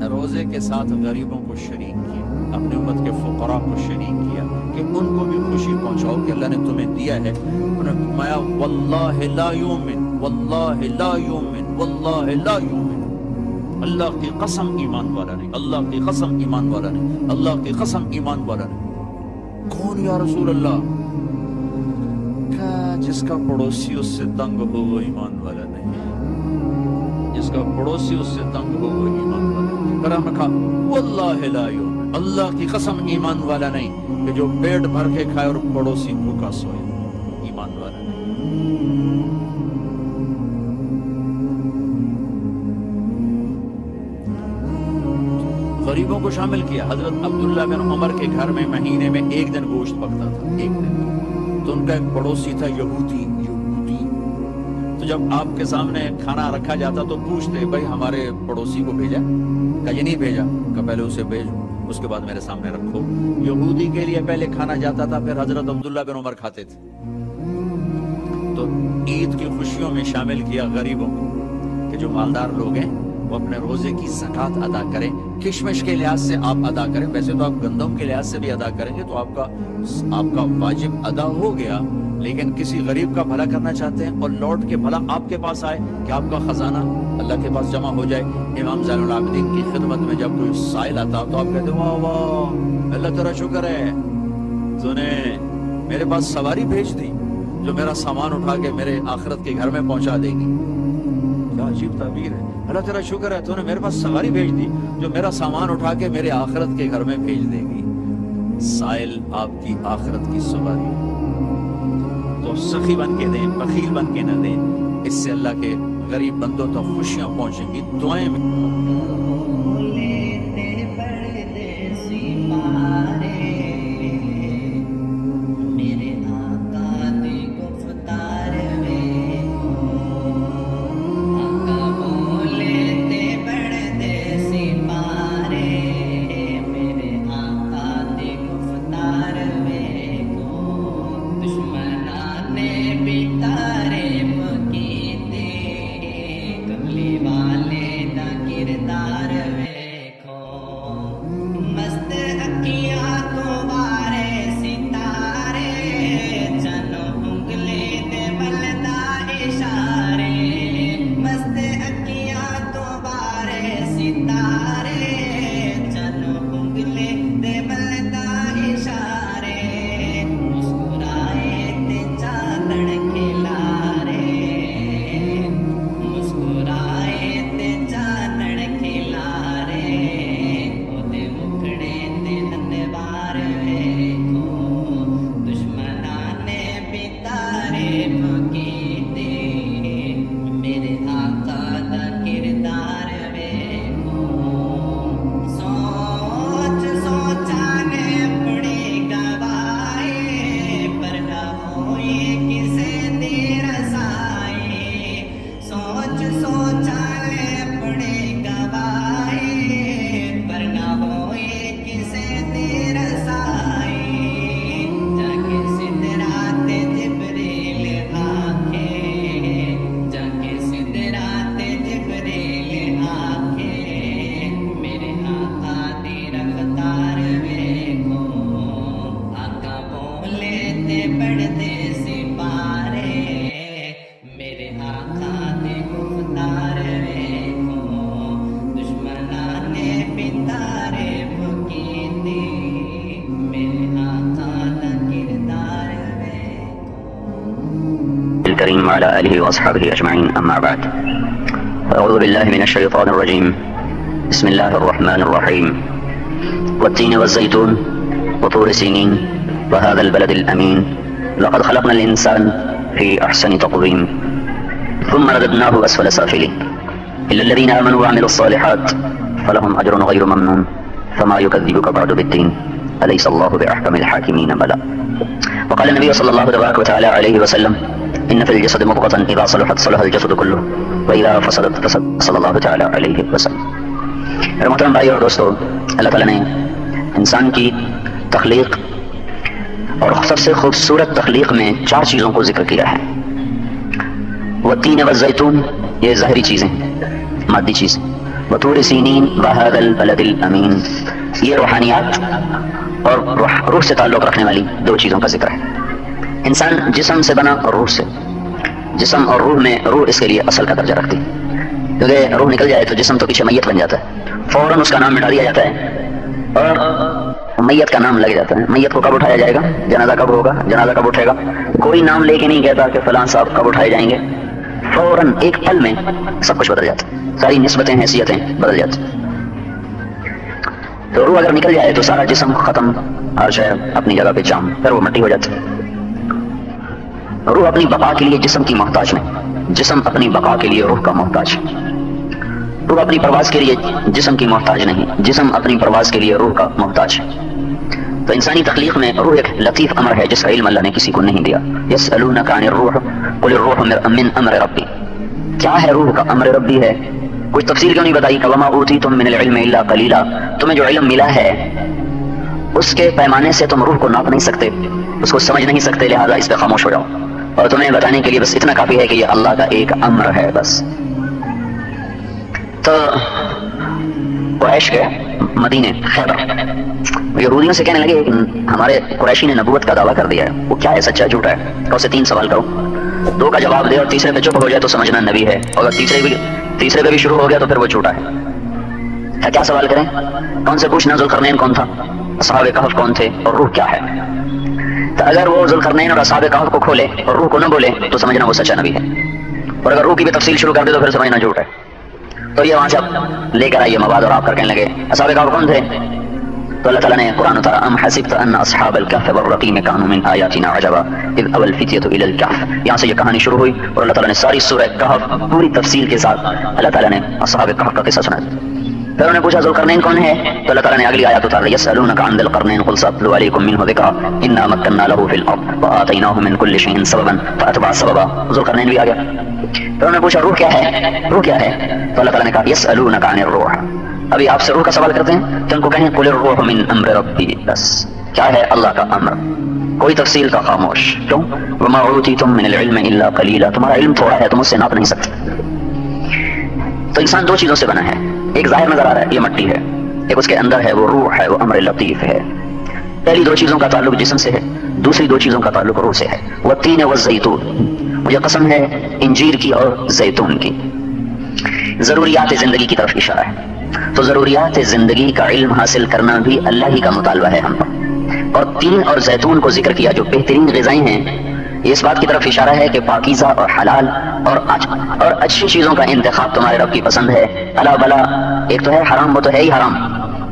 روزے کے ساتھ غریبوں کو شریک کیا، اپنے امت کے فقراء کو شریک کیا کہ ان کو بھی خوشی پہنچاؤ کہ اللہ نے تمہیں دیا ہے۔ انہوں نے فرمایا واللہ لا یؤمن، واللہ لا یؤمن، واللہ لا یؤمن، اللہ کی قسم ایمان والا نہیں، اللہ کی قسم ایمان والا نہیں، اللہ کی قسم ایمان والا نہیں۔ کون یا رسول اللہ؟ جس کا پڑوسی اس سے تنگ ہو وہ ایمان والا نہیں، جس کا پڑوسی اس سے تنگ ہو وہ ایمان والا نہیں۔ پھر ہم نے کہا واللہ لا یؤمن، اللہ کی قسم ایمان والا نہیں کہ جو پیٹ بھر کے کھائے اور پڑوسی بھوکا سوئے، ایمان والا نہیں۔ غریبوں کو شامل کیا۔ حضرت عبداللہ بن عمر کے گھر میں مہینے میں ایک دن گوشت پکتا تھا، ایک دن۔ تو ان کا ایک پڑوسی تھا یہودی۔ تو جب آپ کے سامنے کھانا رکھا جاتا تو پوچھتے بھائی ہمارے پڑوسی کو بھیجا؟ کہا یہ نہیں بھیجا۔ کہا پہلے اسے بھیجو، اس کے بعد میرے سامنے رکھو۔ یہودی کے لیے پہلے کھانا جاتا تھا، پھر حضرت عبداللہ بن عمر کھاتے تھے۔ تو عید کی خوشیوں میں شامل کیا غریبوں کو کہ جو مالدار لوگ ہیں وہ اپنے روزے کی زکوٰۃ ادا کریں۔ کشمش کے لحاظ سے آپ ادا کریں، ویسے تو آپ گندم کے لحاظ سے بھی ادا کریں گے تو آپ کا واجب ادا ہو گیا، لیکن کسی غریب کا بھلا کرنا چاہتے ہیں اور لوٹ کے بھلا آپ کے پاس آئے کہ آپ کا خزانہ اللہ کے پاس جمع ہو جائے۔ امام زین العابدین کی خدمت میں جب کوئی سائل آتا تو آپ کہتے واہ واہ اللہ تیرا شکر ہے تو نے میرے پاس سواری بھیج دی جو میرا سامان اٹھا کے میرے آخرت کے گھر میں پہنچا دے گی۔ کیا عجیب تعبیر ہے، اللہ تیرا شکر ہے تو نے میرے پاس سواری بھیج دی جو میرا سامان اٹھا کے میرے آخرت کے گھر میں بھیج دے گی۔ سائل آپ کی آخرت کی سواری، تو سخی بن کے دیں، بخیل بن کے نہ دیں، اس سے اللہ کے غریب بندوں تک خوشیاں پہنچیں گی۔ دعائیں میں الكريم وعلى آله وأصحابه أجمعين، أما بعد، أعوذ بالله من الشيطان الرجيم. بسم الله الرحمن الرحيم. والتين والزيتون وطور سينين وهذا البلد الأمين لقد خلقنا الإنسان في أحسن تقويم ثم رددناه أسفل سافلين إلا الذين آمنوا وعملوا الصالحات فلهم أجر غير ممنون فما يكذبك بعد بالدين أليس الله بأحكم الحاكمين بلى. وقال النبي صلى الله تبارك وتعالى عليه وسلم إن في الجسد مضغة إذا صلحت صلح الجسد كله وإذا فسدت فسد صلى الله تعالى عليه وسلم. میرے محترم بھائی اور دوستو، اللہ تعالیٰ نے انسان کی تخلیق اور سب سے خوبصورت تخلیق میں 4 چیزوں کو ذکر کیا ہے۔ والتین والزیتون، یہ ظاہری چیزیں، مادی چیزیں۔ وطور سینین وہذا البلد الامین، یہ روحانیات اور روح سے تعلق رکھنے والی 2 چیزوں کا ذکر ہے۔ انسان جسم سے بنا اور روح سے، جسم اور روح میں روح اس کے لیے اصل کا درجہ رکھتی ہے۔ کیونکہ روح نکل جائے تو جسم تو پیچھے میت بن جاتا ہے، فوراً اس کا نام مٹا دیا جاتا ہے اور میت کا نام لگ جاتا ہے. میت کو کب اٹھایا جائے گا، جنازہ کب ہوگا، جنازہ کب اٹھے گا، کوئی نام لے کے نہیں کہتا کہ فلاں صاحب کب اٹھائے جائیں گے. فوراً ایک پل میں سب کچھ بدل جاتا ہے، ساری نسبتیں حیثیتیں بدل جاتی. تو روح اگر نکل جائے تو سارا جسم ختم، ہر شے اپنی جگہ پہ جام، پھر وہ مٹی ہو جاتی. روح اپنی بقا کے لیے جسم کی محتاج نہیں، جسم اپنی بقا کے لیے روح کا محتاج. روح اپنی پرواز کے لیے جسم کی محتاج نہیں، جسم اپنی پرواز کے لیے روح کا محتاج. تو انسانی تخلیق میں روح ایک لطیف امر ہے جس کا علم اللہ نے کسی کو نہیں دیا. یسألونک عن الروح قل الروح من امر ربی. کیا ہے روح کا امر ربی ہے، کچھ تفصیل کیوں نہیں بتائی؟ وما اوتیتم من العلم الا قلیلا. تمہیں جو علم ملا ہے اس کے پیمانے سے تم روح کو ناپ نہیں سکتے، اس کو سمجھ نہیں سکتے، لہذا اس پہ خاموش ہو جاؤ. اور تمہیں بتانے کے لیے بس اتنا کافی ہے کہ یہ اللہ کا ایک امر ہے بس. تو قریش کے مدینے خیبر یہودیوں سے کہنے لگے کہ ہمارے قریشی نے نبوت کا دعویٰ کر دیا ہے، وہ کیا ہے، سچا جھوٹا ہے؟ تو اسے 3 سوال کرو، 2 کا جواب دے اور تیسرے پہ چپ ہو جائے تو سمجھنا نبی ہے، اور اگر تیسرے پہ بھی شروع ہو گیا تو پھر وہ جھوٹا ہے. کیا سوال کریں؟ کون سے پوچھنا ذوالقرنین کون تھا، اصحاب کہف کون تھے، اور روح کیا ہے؟ تو اگر وہ ذوالقرنین اور اصحاب کہف کو کھولے اور روح کو نہ بولے تو سمجھنا وہ سچا نبی ہے، اور اگر روح کی بھی تفصیل شروع کر دے تو پھر سمجھنا جھوٹ ہے. تو یہ وہاں سے اب لے کر آئیے مواد اور آپ کر کہنے لگے اصحاب کہف کون تھے؟ تو اللہ تعالیٰ نے قرآن اتارا ام حسبت ان اصحاب الکہف والرقیم کانوا من آیاتنا عجبا اذ اوى الفتیۃ الی الکہف. یہاں سے یہ کہانی شروع ہوئی اور اللہ تعالیٰ نے ساری سورہ کہف پوری تفصیل کے ساتھ اللہ تعالیٰ نے اصحاب کہف کا قصہ سنایا. پھر انہوں نے پوچھا ذوالقرنین کون ہے؟ تو اللہ تعالیٰ نے اگلی آیات اتار دی یسألونک عن ذی القرنین قل سأتلو علیکم منہ ذکرا انا مکننا له فی الارض وآتیناہ من کل شیء سببا فاتبع سببا. ذوالقرنین بھی آ گیا. پھر انہوں نے پوچھا روح کیا ہے، روح کیا ہے؟ تو اللہ تعالیٰ نے کہا یسألونک عن الروح. ابھی آپ سے روح کا سوال کرتے ہیں تو ان کو کہیں قل الروح من امر ربی. بس کیا ہے اللہ کا امر، کوئی تفصیل کا خاموش. کیوں؟ وما اوتیتم من العلم الا قلیلا. تمہارا علم تھوڑا ہے، تم اس سے ناپ نہیں سکتے. تو انسان 2 چیزوں سے بنا ہے، ایک ظاہر نظر آ رہا ہے یہ مٹی ہے، ایک اس کے اندر ہے وہ روح ہے، وہ امر لطیف ہے. پہلی 2 چیزوں کا تعلق جسم سے ہے، دوسری 2 چیزوں کا تعلق روح سے ہے. والتین والزیتون، مجھے قسم ہے انجیر کی اور زیتون کی. ضروریات زندگی کی طرف اشارہ ہے. تو ضروریات زندگی کا علم حاصل کرنا بھی اللہ ہی کا مطالبہ ہے ہم پر. اور تین اور زیتون کو ذکر کیا جو بہترین غذائیں ہیں، یہ اس بات کی طرف اشارہ ہے کہ پاکیزہ اور حلال اور اچھی چیزوں کا انتخاب تمہارے رب کی پسند ہے. الا بلا، ایک تو ہے حرام، وہ تو ہے ہی حرام،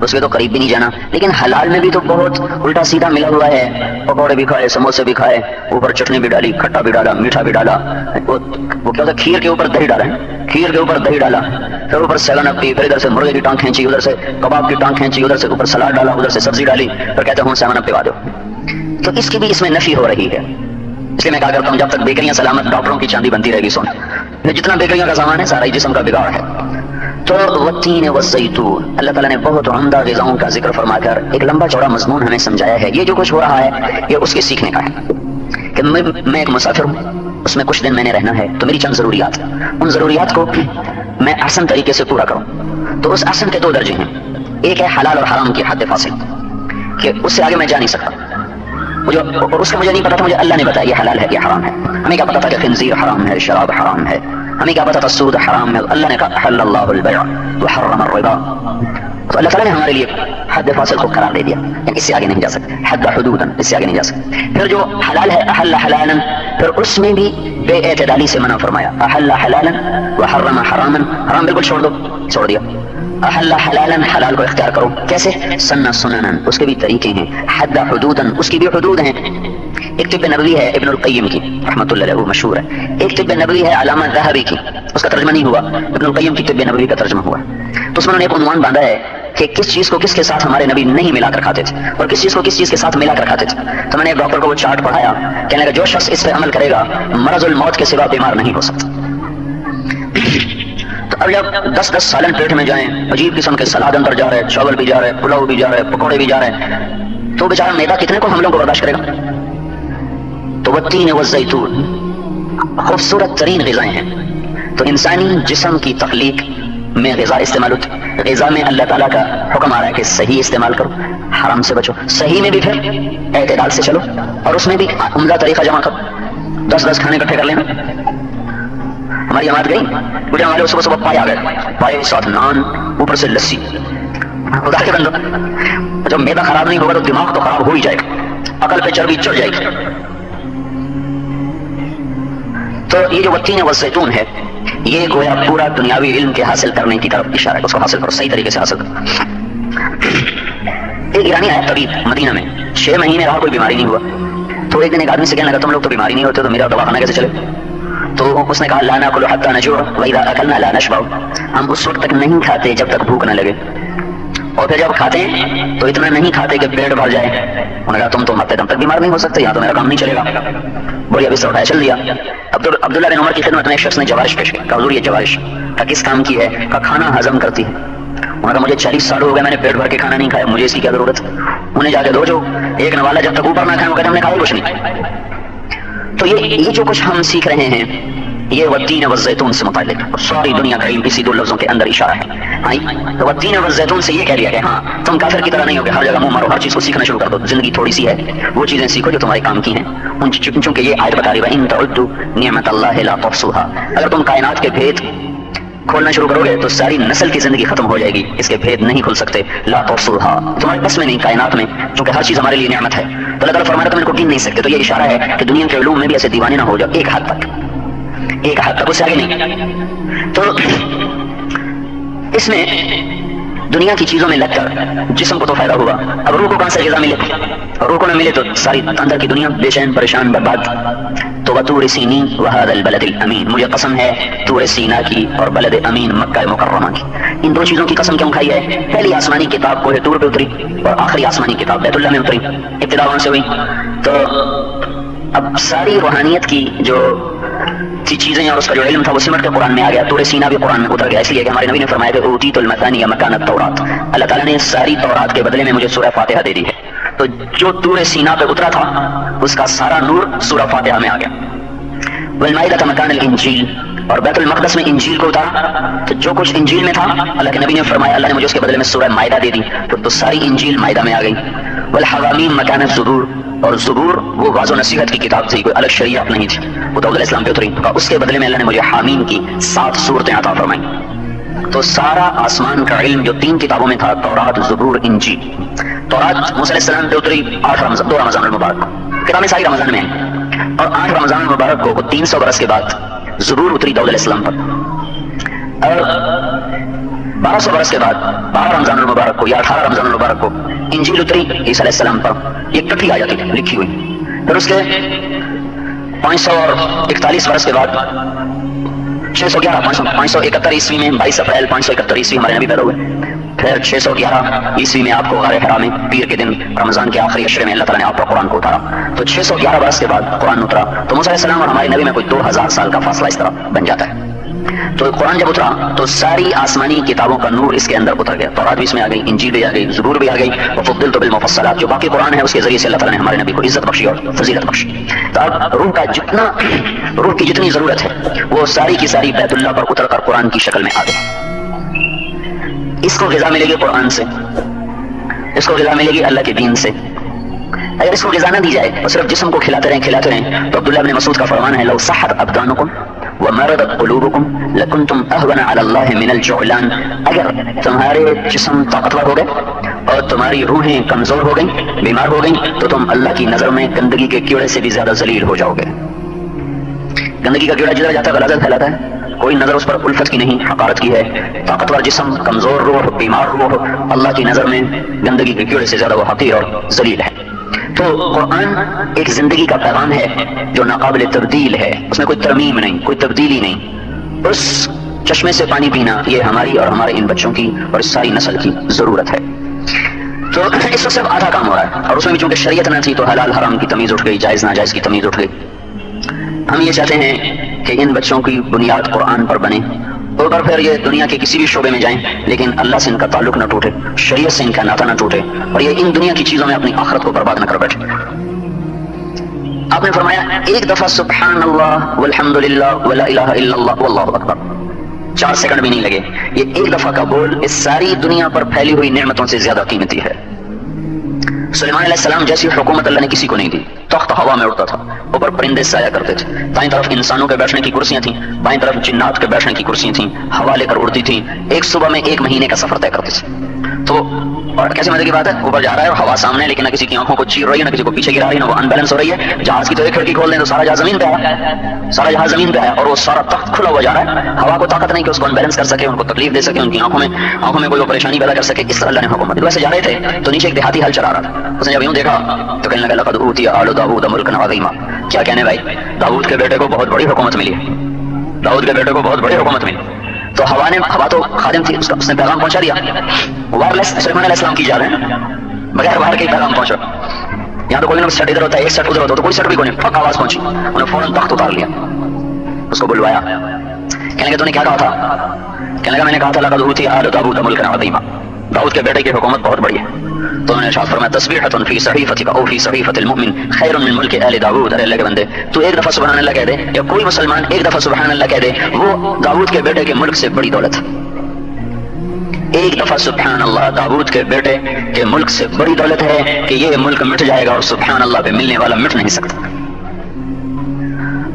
اس کے تو قریب بھی نہیں جانا. لیکن حلال میں بھی تو بہت الٹا سیدھا ملا ہوا ہے. پکوڑے بھی کھائے، سموسے بھی کھائے، اوپر چٹنی بھی ڈالی، کھٹا بھی ڈالا، میٹھا بھی ڈالا. وہ کیا ہوتا ہے، کھیر کے اوپر دہی ڈالا ہے، کھیر کے اوپر دہی ڈالا، پھر اوپر سیون اپ پی، پھر ادھر سے مرغے کی ٹانگ کھینچی، ادھر سے کباب کی ٹانگ کھینچی، ادھر سے اوپر سلاد ڈالا، ادھر سے سبزی ڈالی، پھر کہتے ہیں سیون اپ پوا دو. تو اس کی بھی اس میں نفی ہو رہی ہے. اس لیے میں کہا کرتا ہوں جب تک بیکریاں سلامت، ڈاکٹروں کی چاندی بنتی رہے گی. سن، جتنا بیکریوں کا سامان ہے سارا ہی جسم کا بگاڑ ہے. تو والتین والزیتون، اللہ تعالیٰ نے بہت عمدہ غذاؤں کا ذکر فرما کر ایک لمبا چوڑا مضمون ہمیں سمجھایا ہے. یہ جو کچھ ہو رہا ہے یہ اس کے سیکھنے کا ہے کہ میں ایک مسافر ہوں، اس میں کچھ دن میں نے رہنا ہے. تو میری چند ضروریات، ان ضروریات کو میں احسن طریقے سے پورا کروں. تو اس احسن کے 2 درجے ہیں. ایک ہے حلال اور حرام کی حد فاصل، کہ اس سے آگے میں جا نہیں سکتا. اور اس کا مجھے نہیں پتا تھا، مجھے اللہ نے بتایا یہ حلال ہے یہ حرام ہے. ہمیں کیا پتا تھا کہ خنزیر حرام ہے، شراب حرام ہے، ہمیں کیا پتا تھا سود حرام ہے. اللہ نے کہا احل اللہ البیع وحرم الربا. تو اللہ تعالیٰ نے ہمارے لیے حد فاصل کو قرار دے دیا، اس سے آگے نہیں جا سکتے. حد حدودا، اس سے آگے نہیں جا سکتے. پھر جو حلال ہے احل حلالا، پھر اس میں بھی بے اعتدالی سے منع فرمایا. احل حلالا وحرم حراما، حرام بالکل چھوڑ دو، چھوڑ دیا. احل حلالا، حلال کو اختیار کرو. کیسے؟ سنن سننا، اس کے بھی طریقے ہیں. حد حدودا، اس کی بھی حدود ہیں. ایک طب نبوی ہے ابن القیم کی رحمۃ اللہ علیہ، مشہور ہے. ایک طب نبوی ہے علامہ ذہبی کی، اس کا ترجمہ نہیں ہوا، ابن القیم کی طب نبوی کا ترجمہ ہوا. تو اس میں انہوں نے ایک عنوان باندھا ہے کہ کس چیز کو کس کے ساتھ ہمارے نبی نہیں ملا کر کھاتے تھے اور کس چیز کو کس چیز کے ساتھ ملا کر کھاتے تھے. تو میں نے ایک ڈاکٹر کو وہ چارٹ پڑھایا، کہنے لگا جو شخص اس پہ عمل کرے گا مرض الموت کے سوا بیمار نہیں ہو سکتا. تو اب جب 10 سالن پیٹ میں جائیں، عجیب قسم کے سلاد اندر جا رہے، چاول بھی جا رہے، پلاؤ بھی جا رہے، پکوڑے بھی جا رہے، تو بیچارہ میدا کتنے کو حملوں کو برداشت کرے گا. تو والتین والزیتون خوبصورت ترین غذائیں ہیں. تو انسانی جسم کی تخلیق میں غذا استعمال ہوتی ہے. غذا میں اللہ تعالیٰ کا حکم آ رہا ہے کہ صحیح استعمال کرو، حرام سے بچو. صحیح میں بھی پھر اعتدال سے چلو، اور اس میں بھی عمدہ طریقہ جمع کرو. 10 کھانے اکٹھے کر لینا. ہماری جماعت گئی بڑھے ہمارے صبح صبح پائے آ گئے، پائے ساتھ نان، اوپر سے لسی. خدا کے بندو، جب میدا خراب نہیں ہوگا تو دماغ تو خراب ہو ہی جائے گا، عقل پہ چربی چڑھ جائے گی. تو یہ جو والتین والزیتون ہے، یہ گویا پورا دنیاوی علم کے حاصل کرنے کی طرف اشارہ ہے. اس کو حاصل کرو، صحیح طریقے سے حاصل کرو. ایک ایرانی آیا طبیب مدینہ میں، 6 مہینے رہا، کوئی بیماری نہیں ہوا. تو ایک دن ایک آدمی سے کہنے لگا تم لوگ تو بیماری نہیں ہوتے تو میرا دواخانہ کیسے چلے؟ تو اس نے کہا لا ناکل حتی نجوع واذا اکلنا لا نشبع، ہم اس وقت تک نہیں کھاتے جب تک بھوک نہ لگے، اور پھر جب کھاتے ہیں تو اتنا نہیں کھاتے کہ پیٹ بھر جائے. انہوں نے کہا تم تو مرتے دم تک بیمار نہیں ہو سکتے، یہاں تو میرا کام نہیں چلے گا. بڑھیا بستر اٹھایا چل دیا. عبداللہ بن عمر کی خدمت میں ایک شخص نے جوارش پیش کی. کہا حضور یہ جوارش کا کس کام کی ہے؟ کہا کھانا ہضم کرتی ہے. انہوں نے کہا مجھے 40 سال ہو گئے، میں نے پیٹ بھر کے کھانا نہیں کھایا، مجھے اس کی کیا ضرورت؟ انہیں جا کے دو جو ایک نوالا جب تک اوپر نہ کھائے وہ کہتے ہم نے کھایا کچھ نہیں. تو یہ جو کچھ ہم سیکھ رہے ہیں یہ والتین والزیتون سے متعلق ہے. ساری دنیا کا علم اسی 2 لفظوں کے اندر اشارہ ہے. تو والتین والزیتون سے یہ کہہ دیا کہ ہاں تم کافر کی طرح نہیں ہو کہ ہر جگہ منہ مارو، ہر چیز کو سیکھنا شروع کر دو. زندگی تھوڑی سی ہے، وہ چیزیں سیکھو جو تمہارے کام کی ہیں. چونکہ یہ آیت بتا رہی ہے ان تعدوا نعمت اللہ لا تحصوها، اگر تم کائنات کے بھید کھولنا شروع کرو گے تو ساری نسل کی زندگی ختم ہو جائے گی. اس کے بھید نہیں کھل سکتے. لا تحصوها، تمہارے بس میں نہیں کائنات میں، چونکہ ہر چیز ہمارے لیے نعمت ہے. تو اللہ تعالیٰ فرمایا تم ان کو گن نہیں سکتے. تو یہ اشارہ ہے کہ دنیا کے علوم میں بھی ایسے دیوانے نہ ہو جاؤ، ایک حد تک، اس سے آگے نہیں. تو اس میں دنیا کی چیزوں میں لگ کر جسم کو تو فائدہ ہوا، اب روح کو کہاں سے غذا ملے؟ روح کو نہ ملے تو ساری اندر کی دنیا بے چین، پریشان، برباد. تو وطور سینین وہذا البلد الامین، مجھے قسم ہے طور سینا کی اور بلد امین مکہ مکرمہ کی. ان 2 چیزوں کی قسم کیوں کھائی ہے؟ پہلی آسمانی کتاب کوہ طور پہ اتری اور آخری آسمانی کتاب بیت اللہ میں اتری، ابتدا وہاں سے ہوئی. تو اب ساری روحانیت کی جو چیزیں اور اس کا جو علم تھا وہ سمٹ کے قرآن میں آ گیا. طور سینا بھی قرآن میں اتر گیا، اس لیے کہ ہمارے نبی نے فرمایا کہ اوتیت المثانی مکان التورات، اللہ تعالیٰ نے ساری تورات کے بدلے میں مجھے سورہ فاتحہ دے دی ہے. تو جو طور سینا پہ اترا تھا اس کا سارا نور سورہ فاتحہ میں آ گیا. والمائدہ مکان الانجیل، اور بیت المقدس میں انجیل کو اتارا. تو جو کچھ انجیل میں تھا اللہ کے نبی نے فرمایا اللہ نے مجھے اس کے بدلے میں سورہ مائدہ دے دی، تو ساری انجیل مائدہ میں آ گئی. والحوامیم مکان الزبور، اور زبور وہ واضح و نصیحت کی کتاب تھی، کوئی الگ شریعت نہیں تھی، وہ داؤد علیہ السلام پہ اتری. اس کے بدلے میں اللہ نے مجھے حامیم کی 7 سورتیں عطا فرمائیں. تو سارا آسمان کا علم جو 3 کتابوں میں تھا، تورات، زبور، انجیل. تورات موسیٰ علیہ السلام پہ اتری 2 رمضان المبارک، کتابیں ساری رمضان میں ہیں، اور 8 رمضان المبارک کو 300 برس کے بعد زبور اتری داؤد علیہ السلام پر، اور 1200 برس کے بعد 12 رمضان المبارک کو یا 18 رمضان المبارک کو انجیل اتری عیسیٰ علیہ السلام پر. یہ کٹھی آ جاتی تھی لکھی ہوئی. پھر اس کے 541 برس کے بعد 571 عیسوی میں 22 اپریل 571 عیسوی ہمارے نبی پیدا ہوئے. پھر 611 عیسوی میں آپ کو غار حرا میں پیر کے دن رمضان کے آخری عشرے میں اللہ تعالیٰ نے آپ پر قرآن کو اتارا. تو 611 برس کے بعد قرآن اترا. تو موسیٰ علیہ السلام اور ہمارے نبی میں کوئی 2000 سال کا فاصلہ اس طرح بن جاتا ہے. تو قرآن جب اترا تو ساری آسمانی کتابوں کا نور اس کے اندر اتر گیا. تورات بھی اس میں آ گئی، انجیل بھی آ گئی، زبور بھی آ گئی، وفضلت بالمفصلات، جو باقی قرآن ہے اس کے ذریعے سے اللہ تعالیٰ نے ہمارے نبی کو عزت بخشی اور فضیلت بخشی. تو اب روح کی جتنی ضرورت ہے وہ ساری کی ساری بیت اللہ پر اتر کر قرآن کی شکل میں آ گئی. اس کو غذا ملے گی قرآن سے، اس کو غذا ملے گی اللہ کے دین سے. اگر اس کو غذا نہ دی جائے اور صرف جسم کو کھلاتے رہیں تو عبداللہ بن مسعود کا فرمان ہے لو صحت ابدانکم ومرضت قلوبکم لکنتم اہون علی اللہ من الجعلان، اگر تمہارے جسم طاقتور ہو گئے اور تمہاری روحیں کمزور ہو گئیں، بیمار ہو گئیں، تو تم اللہ کی نظر میں گندگی کے کیڑے سے بھی زیادہ ذلیل ہو جاؤ گے. گندگی کا کیڑا جدھر جاتا ہے غلاظت پھیلاتا ہے، کوئی نظر اس پر الفت کی نہیں، حقارت کی ہے. طاقتور جسم، کمزور روح، بیمار روح اللہ کی نظر میں گندگی کے کیڑے سے زیادہ وہ حقیر اور ذلیل ہے. تو قرآن ایک زندگی کا پیغام ہے جو ناقابل تبدیل ہے، اس میں کوئی ترمیم نہیں، کوئی تبدیلی نہیں. اس چشمے سے پانی پینا یہ ہماری اور ہمارے ان بچوں کی اور اس ساری نسل کی ضرورت ہے. تو اس وقت صرف آدھا کام ہو رہا ہے، اور اس میں بھی چونکہ شریعت نہ تھی تو حلال حرام کی تمیز اٹھ گئی، جائز ناجائز کی تمیز اٹھ گئی. ہم یہ چاہتے ہیں کہ ان بچوں کی بنیاد قرآن پر بنے، اور پھر یہ دنیا کے کسی بھی شعبے میں جائیں لیکن اللہ سے ان کا تعلق نہ ٹوٹے، شریعت سے ان کا ناطہ نہ ٹوٹے، اور یہ ان دنیا کی چیزوں میں اپنی آخرت کو برباد نہ کر بیٹھے. آپ نے فرمایا ایک دفعہ سبحان اللہ والحمد للہ ولا الہ الا اللہ واللہ اکبر، 4 سیکنڈ بھی نہیں لگے. یہ ایک دفعہ کا بول اس ساری دنیا پر پھیلی ہوئی نعمتوں سے زیادہ قیمتی ہے. سلیمان علیہ السلام جیسی حکومت اللہ نے کسی کو نہیں دی. تخت ہوا میں اڑتا تھا, اوپر پرندے سایہ کرتے تھے, دائیں طرف انسانوں کے بیٹھنے کی کرسیاں تھیں, بائیں طرف جنات کے بیٹھنے کی کرسیاں تھیں, ہوا لے کر اڑتی تھیں, ایک صبح میں 1 مہینے کا سفر طے کرتے تھے. تو اور کیسے مزے کی بات ہے, اوپر جا رہا ہے اور ہوا سامنے ہے, لیکن نہ کسی کی آنکھوں کو چیر رہی ہے, نہ کسی کو پیچھے گرا رہی ہے, نہ وہ ان بیلنس ہو رہی ہے. جہاز کی تو ایک کھڑکی کھول دیں تو سارا جہاز زمین پہ آیا, سارا جہاز زمین پہ آیا, اور وہ سارا تخت کھلا ہوا جا رہا ہے. ہوا کو طاقت نہیں کہ اس کو ان بیلنس کر سکے, ان کو تکلیف دے سکے, ان کی آنکھوں میں کوئی پریشانی پیدا کر سکے. اس طرح اللہ نے حکم دی. ویسے جا رہے تھے تو نیچے ایک دیہاتی ہل چلا رہا تھا, اس نے جب یوں دیکھا تو کہنے لگا لقد اوتی آل داؤد ملکا عظیما. کیا کہنے بھائی, داؤد کے بیٹے کو بہت بڑی حکومت ملی ہے, داؤد کے بیٹے کو بہت بڑی حکومت ملی. تو ہوا تو خادم تھی, اس نے پیغام پہنچا دیا. وائرلیس سلیمان علیہ السلام کی جا رہے ہیں, بغیر باہر کے پیغام پہنچا. یہاں تو کوئی نہ سیٹ ادھر ہوتا ہے, ایک سیٹ ادھر ہوتا ہے, تو کوئی سیٹ بھی کوئی نہیں, پھک آواز پہنچی, انہوں نے فوراً تخت اتار لیا, اس کو بلوایا. کہنے لگے تو نے کیا کہا تھا؟ کہنے لگا میں نے کہا تھا لقد اوتی آل داؤد ملکا عظیما, داؤد کے بیٹے کی حکومت بہت بڑی ہے. تو انہوں نے ارشاد فرمایا تسبیحۃ فی صحیفتک او فی صحیفۃ المؤمن خیر من ملک آل داؤد. ارے اللہ کے بندے, تو ایک دفعہ سبحان اللہ کہہ دے, یا کوئی مسلمان ایک دفعہ سبحان اللہ کہہ دے, وہ داؤد کے بیٹے کے ملک سے بڑی دولت ہے. ایک دفعہ سبحان اللہ داؤد کے بیٹے کے ملک سے بڑی دولت ہے کہ یہ ملک مٹ جائے گا اور سبحان اللہ پہ ملنے والا مٹ نہیں سکتا.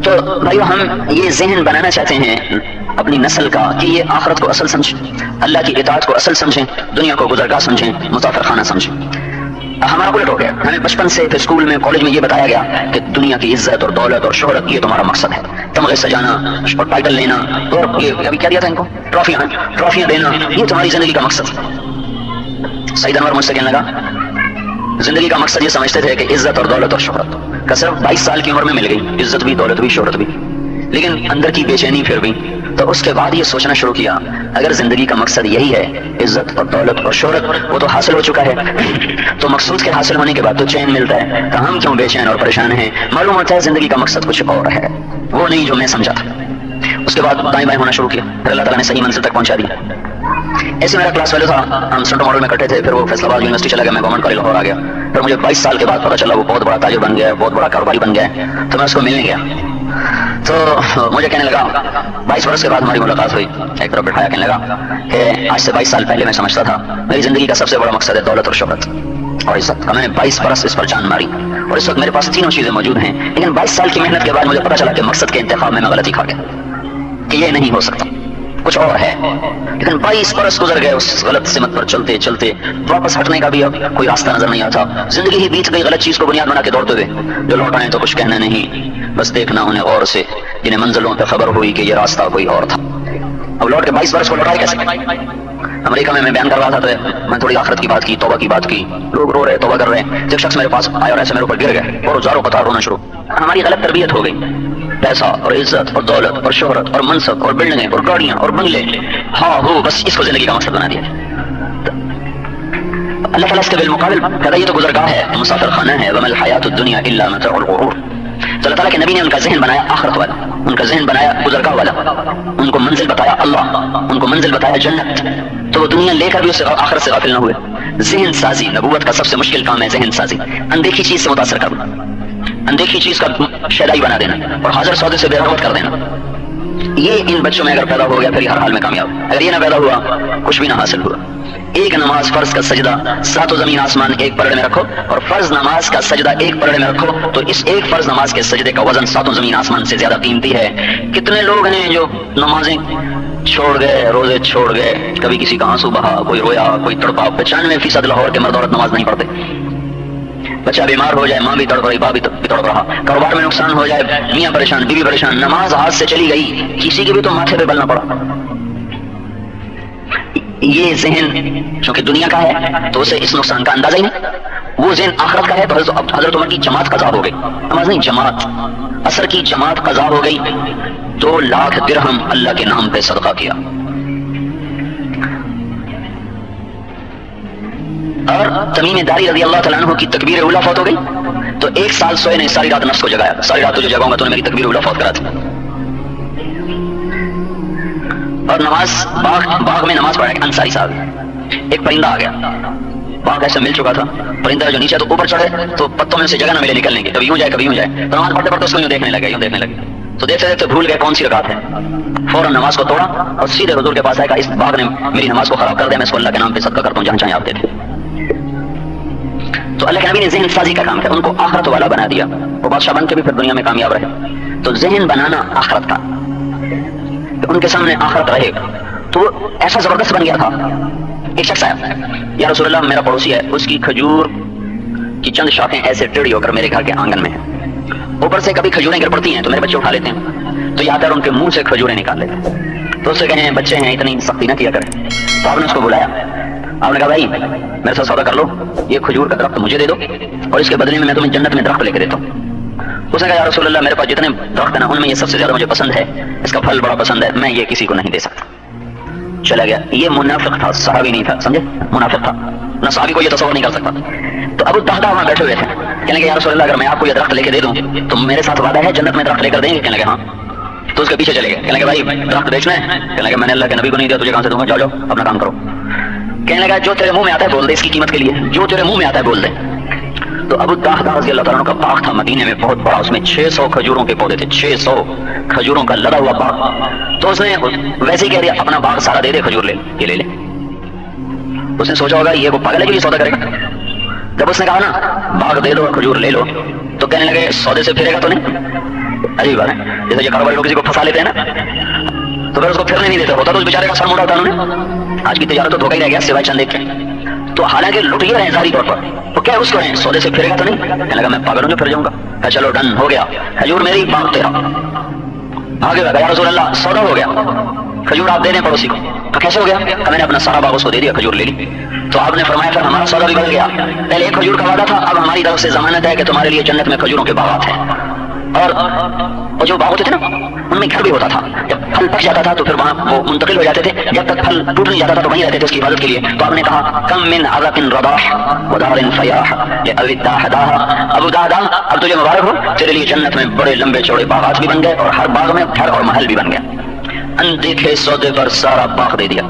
تو بھائیو, ہم یہ ذہن بنانا چاہتے ہیں اپنی نسل کا کہ یہ آخرت کو اصل سمجھیں, اللہ کی اطاعت کو اصل سمجھیں, دنیا کو گزرگاہ سمجھیں, مسافر خانہ سمجھیں. ہمارا الٹ ہو گیا, ہمیں بچپن سے پھر اسکول میں کالج میں یہ بتایا گیا کہ دنیا کی عزت اور دولت اور شہرت یہ تمہارا مقصد ہے, تمغے سجانا اور ٹائٹل لینا, اور یہ ابھی کیا دیا تھا ان کو, ٹرافیاں دینا, یہ تمہاری زندگی کا مقصد ہے. سعید انور مجھ سے کہنے لگا زندگی کا مقصد یہ سمجھتے تھے کہ عزت اور دولت اور شہرت کا صرف 22 سال کی عمر میں مل گئی, عزت بھی دولت بھی شہرت بھی, لیکن اندر کی بے چینی پھر بھی. تو اس کے بعد یہ سوچنا شروع کیا اگر زندگی کا مقصد یہی ہے, عزت اور دولت اور شہرت, وہ تو حاصل ہو چکا ہے, تو مقصود کے حاصل ہونے کے بعد تو چین ملتا ہے, تو ہم کیوں بے چین اور پریشان ہیں؟ معلوم ہوتا ہے زندگی کا مقصد کچھ اور ہے, وہ نہیں جو میں سمجھا تھا. اس کے بعد دائیں بائیں ہونا شروع کیا, پھر اللہ تعالیٰ نے صحیح منزل تک پہنچا دیا. ایسے میرا کلاس فیلو تھا, ہم سنٹر ماڈل میں کٹے تھے, پھر وہ فیصل آباد یونیورسٹی چلا گیا, میں گورنمنٹ کالج لاہور آ گیا. پھر مجھے 22 سال کے بعد پتا چلا وہ بہت بڑا تاجر بن گیا ہے, بہت بڑا کاروباری بن گیا ہے. تو میں اس کو ملنے گیا, تو مجھے کہنے لگا 22 برس کے بعد ہماری ملاقات ہوئی, ایک طرف بٹھایا, کہنے لگا کہ آج سے 22 سال پہلے میں سمجھتا تھا میری زندگی کا سب سے بڑا مقصد ہے دولت اور شہرت اور عزت. میں نے 22 برس اس پر جان ماری, اور اس وقت میرے پاس تینوں چیزیں موجود ہیں, لیکن 22 سال کی محنت کے بعد مجھے پتا چلا کہ مقصد کے انتخاب میں غلطی کھا گیا, کہ یہ نہیں ہو سکتا, کچھ اور ہے. لیکن 22 برس گزر گئے اس غلط سمت پر چلتے چلتے, واپس ہٹنے کا بھی اب کوئی راستہ نظر نہیں آتا. زندگی ہی بیت گئی غلط چیز کو بنیاد بنا کے دوڑتے ہوئے, جو لوٹ آئے تو کچھ کہنا نہیں, بس دیکھنا انہیں غور سے, جنہیں منزلوں پہ خبر ہوئی کہ یہ راستہ کوئی اور تھا. اب لوٹ کے 22 برس کو لوٹائے کیسے؟ امریکہ میں بیان کر رہا تھا تو میں تھوڑی آخرت کی بات کی, توبہ کی بات کی, لوگ رو رہے توبہ کر رہے ہیں. ایک شخص میرے پاس آیا اور ایسے میرے اوپر گر گئے اور زاروں قطار رونا شروع. ہماری غلط تربیت ہو گئی, پیسہ اور عزت اور دولت اور شہرت اور منصب اور بلڈنگیں اور گاڑیاں اور بنگلے, ہاں ہو بس اس کو زندگی کا مقصد بنا دیا. اللہ تعالیٰ اس کے بالمقابل کہتا یہ تو گزرگاہ ہے, مسافر خانہ ہے, وما الحیات الدنیا الا متاع الغرور. تو اللہ تعالیٰ کے نبی نے ان کا ذہن بنایا آخرت والا, ان کا ذہن بنایا گزرگاہ والا, ان کو منزل بتایا اللہ, ان کو منزل بتایا جنت, تو وہ دنیا لے کر بھی اس سے آخرت سے غافل نہ ہوئے. ذہن سازی نبوت کا سب سے مشکل کام ہے, ذہن سازی, اندیکھی چیز سے متاثر کرنا, اندیکھی چیز کا شیدائی بنا دینا اور حاضر سودے سے بے رغبت کر دینا. یہ ان بچوں میں اگر پیدا ہو گیا پھر ہر حال میں کامیاب, اگر یہ نہ پیدا ہوا کچھ بھی نہ حاصل ہوا. ایک نماز فرض کا سجدہ 7 زمین آسمان ایک پلڑے میں رکھو, اور فرض نماز کا سجدہ ایک پلڑے میں رکھو, تو اس ایک فرض نماز کے سجدے کا وزن 7 زمین آسمان سے زیادہ قیمتی ہے. کتنے لوگ ہیں جو نمازیں چھوڑ گئے, روزے چھوڑ گئے, کبھی کسی کا آنسو بہا, کوئی رویا, کوئی تڑپا. 95% لاہور کے مرد عورت نماز نہیں پڑھتے. بچہ بیمار ہو جائے, ماں بھی تڑپ رہی, باپ بھی تڑپ رہا, کاروبار میں نقصان ہو جائے, میاں پریشان, بیوی پریشان, نماز ہاتھ سے چلی گئی, کسی کے بھی تو ماتھے پہ بلنا پڑا. یہ ذہن چونکہ دنیا کا ہے تو اسے اس نقصان کا اندازہ ہی نہیں. وہ ذہن آخرت کا ہے تو حضرت عمر کی جماعت قضا ہو گئی, نماز نہیں جماعت, عصر کی جماعت قضا ہو گئی. 2 لاکھ درہم اللہ کے نام پہ صدقہ کیا. اور تمیم داری رضی اللہ تعالیٰ عنہ کی تکبیر اولیٰ فوت ہو گئی, تو 1 سال سوئے نہیں, ساری رات نفس کو جگایا, ساری رات تجھے جگاؤں گا, تو نے میری تکبیر اولیٰ فوت کرا تھی. اور نماز باغ میں نماز پڑھا, ایک انصاری صاحب, ایک پرندہ آ گیا, باغ ایسے مل چکا تھا, پرندہ جو نیچے تو اوپر چڑھے تو پتوں میں سے جگہ نہ ملے نکلنے کی, کبھی یوں جائے کبھی یوں جائے, تو نماز پڑھتے پڑھتے اس کو یوں دیکھنے لگے, تو دیکھتے دیکھتے بھول گئے کون سی رکعت ہے, فوراً نماز کو توڑا اور سیدھے حضور کے پاس آئے, اس باغ نے میری نماز کو خراب کر دیا, میں اس کو اللہ کے نام پہ صدقہ کرتا ہوں, جہاں چاہیں آپ دے دیں. تو اللہ کے نبی نے ذہن سازی کا کام کیا، ان کو آخرت والا بنا دیا، وہ بادشاہ بن کے بھی پھر دنیا میں کامیاب رہے. تو ذہن بنانا آخرت کا، ان کے سامنے آخرت رہے. تو وہ ایسا زبردست بن گیا تھا. ایک شخص آیا، یا رسول اللہ میرا پڑوسی ہے، اس کی کھجور کی چند شاخیں ایسے ٹیڑھی ہو کر میرے گھر کے آنگن میں ہیں، اوپر سے کبھی کھجوریں گر پڑتی ہیں تو میرے بچے اٹھا لیتے ہیں، تو یا کر ان کے منہ سے کھجوریں نکال لیتے ہیں. تو اس سے کہیں بچے ہیں اتنی سختی نہ کیا کریں. تو آپ نے اس کو بلایا، آپ نے کہا بھائی میرے ساتھ سودا کر لو، یہ کھجور کا درخت مجھے دے دو اور اس کے بدلے میں تمہیں جنت میں درخت لے کے دیتا ہوں. اس نے کہا یا رسول اللہ میرے پاس جتنے درخت ہیں نا ان میں یہ سب سے زیادہ مجھے پسند ہے، اس کا پھل بڑا پسند ہے، میں یہ کسی کو نہیں دے سکتا. چلا گیا. یہ منافق تھا، صحابی نہیں تھا، سمجھے؟ منافق تھا، نہ صحابی کو یہ تصور نہیں کر سکتا. تو ابو الدہدہ وہاں بیٹھے ہوئے تھے، کہنے لگے یا رسول اللہ اگر میں آپ کو یہ درخت لے کے دے دوں تو میرے ساتھ وعدہ ہے جنت میں درخت لے کر دیں گے؟ کہنے لگے ہاں. تو اس کے پیچھے چلے گئے، کہنے لگے بھائی درخت بیچنا ہے؟ کہنے لگے میں نے اللہ کے نبی کو نہیں دیا، تجھے کہاں سے دوں گا، جاؤ جاؤ اپنا کام کرو. کہنے لگا جو تیرے منہ میں آتا ہے بول دے، اس کی قیمت کے لیے جو تیرے منہ میں آتا ہے بول دے. تو ابو الدہدہ رضی اللہ تعالیٰ عنہ کا باغ تھا مدینے میں بہت بڑا، اس میں 600 کھجوروں کے پودے تھے، 600 کھجوروں کا لدا ہوا باغ. تو اس نے ویسے ہی کہہ دیا اپنا باغ سارا دے دے، کھجور لے یہ لے لے. اس نے سوچا ہوگا یہ وہ پاگل ہے جو یہ سودا کرے گا. جب اس نے کہا نا باغ دے دو اور کھجور لے لو تو کہنے لگے سودے سے پھرے گا تو نہیں. عجیب بات ہے، جیسے یہ کاروباری لوگ کسی کو پھنسا لیتے ہیں نا تو پھر اس کو پھرنے نہیں دیتے، ہوتا تو اس بیچارے کا سر موڑا ہوتا انہوں نے. آج کی تجارت تو دھوکہ ہی رہ گیا سوائے چند ایک کے. تو حالانکہ لٹ گئے رہے ظاہری طور پر، تو کیا اس کو رہے سودے سے پھرے گا تو نہیں. کہنے لگا میں پاگل ہوں جو پھر جاؤں گا. چلو ڈن ہو گیا، کھجور میری باغ تیرا. آگے بڑھا یا رسول اللہ سودا ہو گیا، کھجور آپ دے دیں پڑوسی کو. تو کیسے ہو گیا؟ کہ میں نے اپنا سارا باغ اس کو دے دیا، کھجور لے لی. تو آپ نے فرمایا پھر ہمارا سودا بھی بڑھ گیا، پہلے ایک کھجور کا وعدہ تھا، اب ہماری طرف سے ضمانت ہے کہ تمہارے لیے جنت میں کھجوروں کے باغات ہیں. اور جو باغ ہوتے تھے نا ان میں گھر بھی ہوتا تھا، جب پھل پک جاتا تھا تو پھر وہاں وہ منتقل ہو جاتے تھے، جب تک پھل ٹوٹ نہیں جاتا تھا تو وہیں رہتے تھے اس کی حفاظت کے لیے. تو آپ نے کہا کم من عرق رضاح ودار فیاح ابو الدہدہ، ابو الدہدہ اب تجھے مبارک ہو، تیرے لیے جنت میں بڑے لمبے چوڑے باغات بھی بن گئے اور ہر باغ میں گھر اور محل بھی بن گیا. اندیکھے سودے پر سارا باغ دے دیا.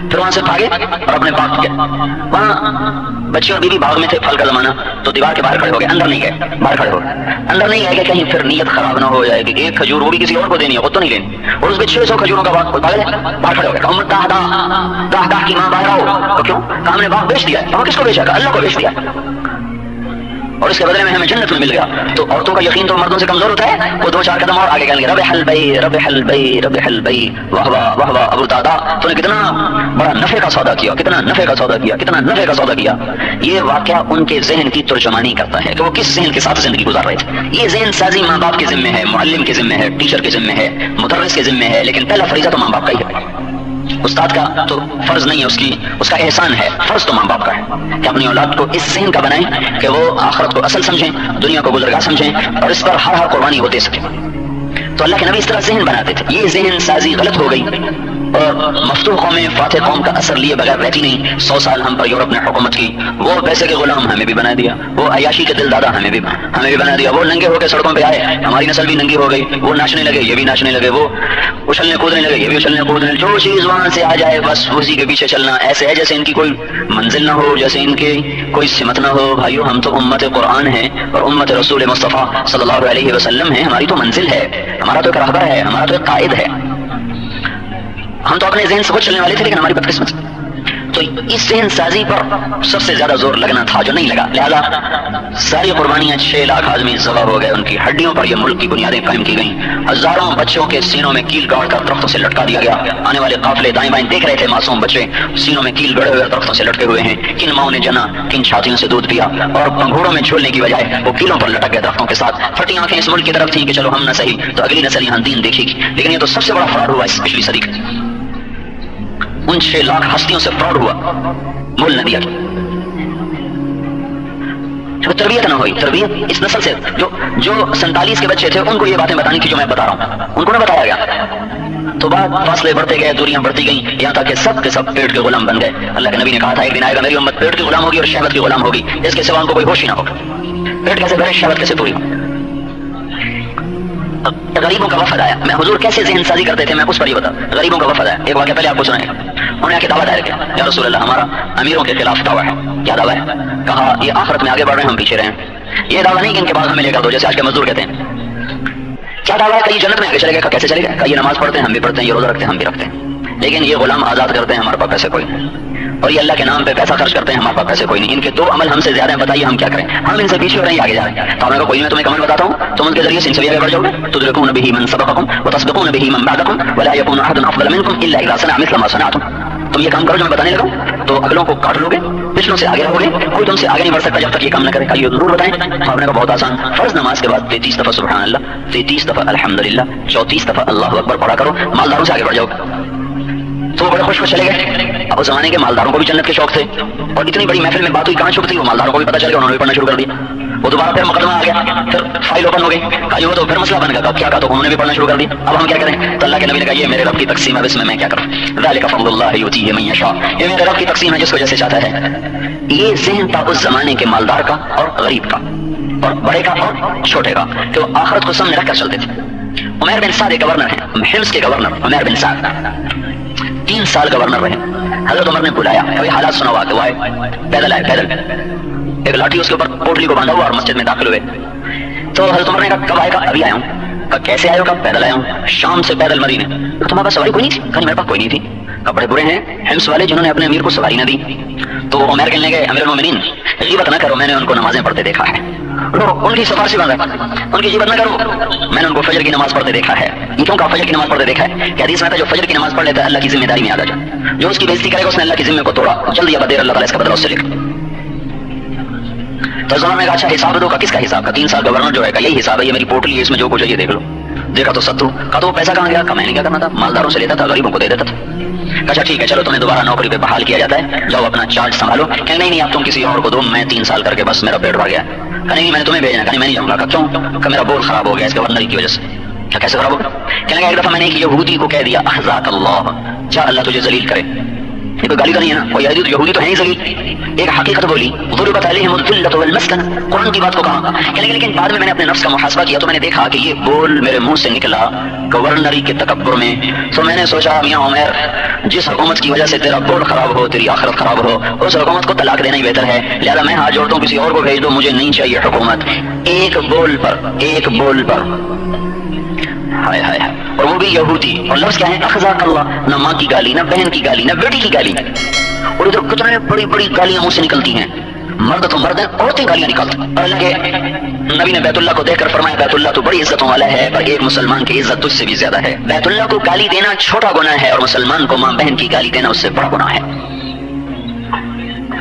پھر وہاں سے بھاگے اور اپنے باغ گئے. وہاں بچے اور بیوی باغ میں تھے، پھل کا زمانہ، تو دیوار کے باہر کھڑے ہو گئے، اندر نہیں گئے، باہر کھڑے ہو گئے. اندر نہیں گئے کہ کہیں پھر نیت خراب نہ ہو جائے کہ ایک کھجور وہ بھی کسی اور کو دینی ہے، خود تو نہیں لینی، اور اس میں 600 کھجوروں کا باغ. باہر کھڑے ہو گئے. ام الدہدہ کی ماں باہر آؤ. تو کیوں؟ کہ ہم نے باغ بیچ دیا ہے. ہم کس کو بیچا؟ اللہ کو بیچ دیا اور اس کے بدلے میں ہمیں جنت میں مل گیا. تو عورتوں کا یقین تو مردوں سے کمزور ہوتا ہے، وہ 2-4 قدم اور آگے کہیں گے ربح البیع ربح البیع ربح البیع واہ واہ واہ واہ. ابو الدہدہ تو نے کتنا بڑا نفع کا سودا کیا، کتنا نفع کا سودا کیا، کتنا نفع کا سودا کیا. یہ واقعہ ان کے ذہن کی ترجمانی کرتا ہے کہ وہ کس ذہن کے ساتھ زندگی گزار رہے تھے. یہ ذہن سازی ماں باپ کے ذمہ ہے، معلم کے ذمہ ہے، ٹیچر کے ذمہ ہے، مدرس کے ذمہ ہے، لیکن پہلا فریضہ تو ماں باپ کا ہی ہے. استاد کا تو فرض نہیں ہے، اس کا احسان ہے، فرض تو ماں باپ کا ہے کہ اپنی اولاد کو اس ذہن کا بنائیں کہ وہ آخرت کو اصل سمجھیں، دنیا کو گزرگاہ سمجھیں اور اس پر ہر قربانی وہ دے سکیں. تو اللہ کے نبی اس طرح ذہن بناتے تھے. یہ ذہن سازی غلط ہو گئی اور مفتوح قومیں فاتح قوم کا اثر لیے بغیر رہتی نہیں. 100 سال ہم پر یورپ نے حکومت کی، وہ پیسے کے غلام ہمیں بھی بنا دیا، وہ عیاشی کے دل دادا ہمیں بھی بنا دیا. وہ ننگے ہو کے سڑکوں پہ آئے، ہماری نسل بھی ننگی ہو گئی. وہ ناچنے لگے، یہ بھی ناچنے لگے، وہ اچھلنے کودنے لگے، یہ بھی اچھلنے کودنے. جو چیز وہاں سے آ جائے بس اسی کے پیچھے چلنا. ایسے ہے جیسے ان کی کوئی منزل نہ ہو، جیسے ان کی کوئی سمت نہ ہو. بھائیو ہم تو امت قرآن ہیں اور امت رسول مصطفیٰ صلی اللہ علیہ وسلم ہیں. ہماری تو منزل ہے، ہمارا تو ایک راہبر ہے، ہمارا تو ایک قائد ہے. ہم تو اپنے ذہن سے خود چلنے والے تھے لیکن ہماری بدقسمت. تو اس ذہن سازی پر سب سے زیادہ زور لگنا تھا جو نہیں لگا. لہذا ساری قربانیاں 6 لاکھ آدمی ذبح ہو گئے، ان کی ہڈیوں پر یہ ملک کی بنیادیں قائم کی گئیں. ہزاروں بچوں کے سینوں میں کیل گاڑ کر درختوں سے لٹکا دیا گیا. آنے والے قافلے دائیں بائیں دیکھ رہے تھے، معصوم بچے سینوں میں کیل گڑے ہوئے درختوں سے لٹکے ہوئے ہیں. کن ماؤں نے جنا، کن چھاتیوں سے دودھ پیا اور پنگھوڑوں میں جھولنے کی بجائے وہ کیلوں پر لٹک گئے درختوں کے ساتھ. پھٹی آنکھیں اس ملک کی طرف تھیں کہ چلو ہم نہ صحیح تو اگلی نسل یہاں دین دیکھے گی. لیکن یہ تو سب سے بڑا فراڈ ہوا اس پچھلی صدی کا. ان 6 لاکھ ہستیوں سے فراڈ ہوا، مول نہ دیا. جو تربیت نہ ہوئی، تربیت اس نسل سے جو 47 کے بچے تھے ان کو یہ باتیں بتانی تھی جو میں بتا رہا ہوں، ان کو نہ بتایا گیا. تو بعد فاصلے بڑھتے گئے، دوریاں بڑھتی گئیں، یہاں تک کہ سب کے سب پیٹ کے غلام بن گئے. اللہ کے نبی نے کہا تھا ایک دن آئے گا میری امت پیٹ کی غلام ہوگی اور شہوت کی غلام ہوگی، اس کے سوا ان کو کوئی ہوش ہی نہ ہوگا. پیٹ کیسے بھرے، شہوت کیسے پوری. غریبوں کا وفد آیا. میں حضور کیسے ذہن سازی کرتے تھے میں اس پر یہ بتا. غریبوں کا وفد آیا. ایک واقعہ پہلے آپ کو سنائے گا. انہوں نے آ کے دعویٰ دائر کیا، یا رسول اللہ ہمارا امیروں کے خلاف دعویٰ ہے. کیا دعویٰ ہے؟ کہا یہ آخرت میں آگے بڑھ رہے ہیں، ہم پیچھے رہے ہیں. یہ دعویٰ نہیں کہ ان کے بعد ہمیں لے کر دو جیسے آج کے مزدور کہتے ہیں. کیا دعویٰ ہے کہ یہ جنت میں آگے چلے گا؟ کیسے چلے گا؟ کہ یہ نماز پڑھتے ہیں، ہم بھی پڑھتے ہیں، یہ روزہ رکھتے ہیں، ہم بھی رکھتے ہیں، لیکن یہ غلام آزاد کرتے ہیں، ہمارے پاس پیسے کوئی نہیں. اور یہ اللہ کے نام پہ پیسہ خرچ کرتے ہیں, ہمارے پاس پیسے کوئی نہیں, ان کے 2 عمل ہم سے زیادہ ہیں, بتائیے ہم کیا کریں؟ ہم ان سے پیچھے ہو رہے ہیں, آگے جا رہے ہیں. تو آپ نے کہا کوئی میں تمہیں کمنٹ بتاتا ہوں, تم ان کے ذریعے سے ان سے بھی آگے بڑھ جاؤ گے. تدركون به من سبقكم وتسبقون به من بعدكم ولا يكون احد افضل منكم الا اذا صنع مثل ما صنعتم. تم یہ کام کرو جو میں بتانے لگا تو اگلوں کو کاٹ لو گے, پچھلوں سے آگے رہو گے, کوئی تم سے آگے نہیں بڑھ سکتا جب تک یہ کام نہ کرے. کہیے ضرور بتائیں. آپ نے کہا بہت آسان, فرض نماز کے بعد 33 دفعہ سبحان اللہ, 33 دفعہ الحمدللہ, 34 دفعہ اللہ اکبر پڑھا کرو, مالداروں سے آگے بڑھ جاؤ. تو وہ بڑے خوش چلے گئے. اب اس زمانے کے مالداروں کو بھی جنت کے شوق تھے, اور اتنی بڑی محفل میں بات ہوئی کہاں چھپ تھی, وہ مالداروں کو بھی پتہ چل گیا, انہوں نے بھی پڑھنا شروع کر دیا. وہ دوبارہ پھر مقدمہ آ گیا, پھر فائل اوپن ہو گئی, کہا یہ تو پھر مسئلہ بن گیا. کیا کہا تو انہوں نے بھی پڑھنا شروع کر دیا. اب ہم کیا کریں؟ تو اللہ کے نبی نے کہا یہ میرے رب کی تقسیم ہے, اس میں کیا کروں؟ ذالک فضل اللہ یؤتیہ من یشاء, یہ میرے رب کی تقسیم ہے جس کو جیسے چاہتا ہے. یہ ذہن تھا اس زمانے کے مالدار کا اور غریب کا, اور بڑے کا اور چھوٹے کا, کہ وہ آخرت کو سامنے رکھ کر چلتے تھے. عمیر بن سعد گورنر ہیں, حمص کے گورنر عمیر بن سعد 3 سال گورنر رہے. حضرت عمر نے بلایا, ابھی حالات سنا ہوا کہ وہ آئے, پیدل آئے, پیدل, ایک لاٹھی اس کے اوپر پوٹلی کو باندھا ہوا, اور مسجد میں داخل ہوئے. تو حضرت عمر نے کہا کب آئے گا؟ ابھی آیا ہوں. کہا کیسے آئے ہو؟ کہا پیدل آیا ہوں, شام سے پیدل مدینے. تو تمہارے پاس سواری کوئی نہیں تھی؟ کہا میرے پاس کوئی نہیں تھی. کہا بڑے برے ہیں حمص والے جنہوں نے اپنے امیر کو سواری نہ دی. تو عمر کہنے لگے امیر المومنین غیبت نہ کرو, میں نے ان کو نمازیں پڑھتے دیکھا ہے. ان کی سفارشی بند ہے, ان کی غیبت نہ کرو, میں نے ان کو فجر کی نماز پڑھتے دیکھا ہے. یہ کیوں کہا فجر کی نماز پڑھتے دیکھا ہے؟ کہ حدیث میں آتا ہے جو فجر کی نماز پڑھ لیتا ہے اللہ کی ذمہ داری میں آ جائے, جو اس کی بےزتی کرے گا اس نے اللہ کی ذمہ کو توڑا, جلدی یا بدیر اللہ تعالیٰ اس کا بدلہ اس سے لے. تو زمان میں کہا اچھا حساب دو. کا کس کا حساب؟ کا 3 سال گورنر جو ہے کا یہی حساب ہے, یہ میری پورٹلی ہے, اس میں جو کچھ ہے یہ دیکھ لو. دیکھا تو 70. کہا تو وہ پیسہ کہاں گیا؟ کہ میں نے کیا کرنا تھا, مالداروں سے لیتا تھا, غریبوں کو دے دیتا تھا. اچھا ٹھیک ہے چلو تمہیں دوبارہ نوکری پہ بحال کیا جاتا ہے, جاؤ اپنا چارج سنبھالو. کہ نہیں اب تم کسی اور کو دو, میں 3 سال کر کے بس میرا پیٹ بھر گیا. کہ نہیں میں نے تمہیں بھیجنا. کہ میں نہیں جاؤں گا. کیوں؟ کہ میرا بول خراب ہو گیا اس گورنری کی وجہ سے. کیا کیسے خراب ہو گیا؟ کہنے لگا ایک دفعہ میں نے ایک یہودی کو کہہ دیا احزاک اللہ, جا اللہ تجھے ذلیل کرے. یہ کوئی گالی تو نہیں ہے نا, کوئی یہودی تو ہے ہی ذلیل. ایک حقیقت بولی, ضربت علیہم الذلۃ والمسکنہ, قرآن کی بات کو کہا. کہنے لگے لیکن بعد میں نے اپنے نفس کا محاسبہ کیا تو میں نے دیکھا کہ یہ بول میرے منہ سے نکلا گورنری کے تکبر میں. تو میں نے سوچا میاں عمر جس حکومت کی وجہ سے تیرا بول خراب ہو, تیری آخرت خراب ہو, اس حکومت کو طلاق دینا ہی بہتر ہے. لہذا میں ہاتھ جوڑتا ہوں کسی اور کو بھیج دو, مجھے نہیں چاہیے حکومت. ایک بول پر ہائے ہائے, اور وہ بھی یہودی. اور لفظ کیا ہے؟ اخذاک اللہ, نہ ماں کی گالی, نہ بہن کی گالی, نہ بیٹی کی گالی. اور ادھر کتنے بڑی بڑی گالیاں منہ سے نکلتی ہیں, مرد تو مرد ہیں, عورتیں گالیاں نکالتی. اور اللہ کے نبی نے بیت اللہ کو دیکھ کر فرمایا بیت اللہ تو بڑی عزتوں والا ہے, پر ایک مسلمان کی عزت تجھ سے بھی زیادہ ہے. بیت اللہ کو گالی دینا چھوٹا گناہ ہے, اور مسلمان کو ماں بہن کی گالی دینا اس سے بڑا گناہ ہے.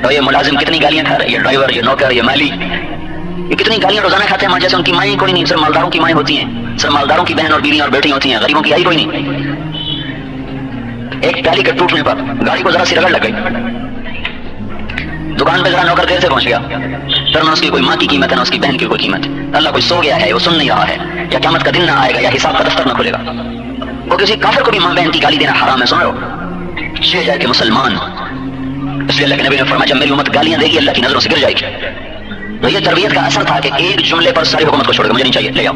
تو یہ ملازم کتنی گالیاں کھا رہے, یہ ڈرائیور, یہ نوکر, یہ مالی, یہ کتنی گالیاں روزانہ کھاتے ہیں ماں جیسے ان کی مائیں کوئی نہیں. صرف مالداروں کی مائیں ہوتی ہیں, صرف مالداروں کی بہن اور بیوی اور بیٹی ہوتی ہیں, غریبوں کی آئی کوئی نہیں. ایک ٹالی کے ٹوٹنے پر گاڑی کو ذرا سی رگڑ لگ گئی, دکان پہ ذرا نوکر دیر سے پہنچ گیا, پھر نہ اس کی کوئی ماں کی قیمت ہے نہ اس کی بہن کی کوئی قیمت. اللہ کوئی سو گیا ہے, وہ سن نہیں رہا ہے, یا قیامت کا دن نہ آئے گا, یا حساب کا دفتر نہ کھلے گا. وہ کسی کافر کو بھی ماں بہن کی گالی دینا حرام ہے. سن رہے ہو, شے جائے کہ مسلمان, اس لیے اللہ کے نبی نے فرمایا جب میری امت گالیاں دے گی اللہ کی نظروں سے گر جائے گی. تو یہ تربیت کا اثر تھا کہ ایک جملے پر ساری حکومت کو چھوڑ کے مجھے نہیں چاہیے, لے آؤ.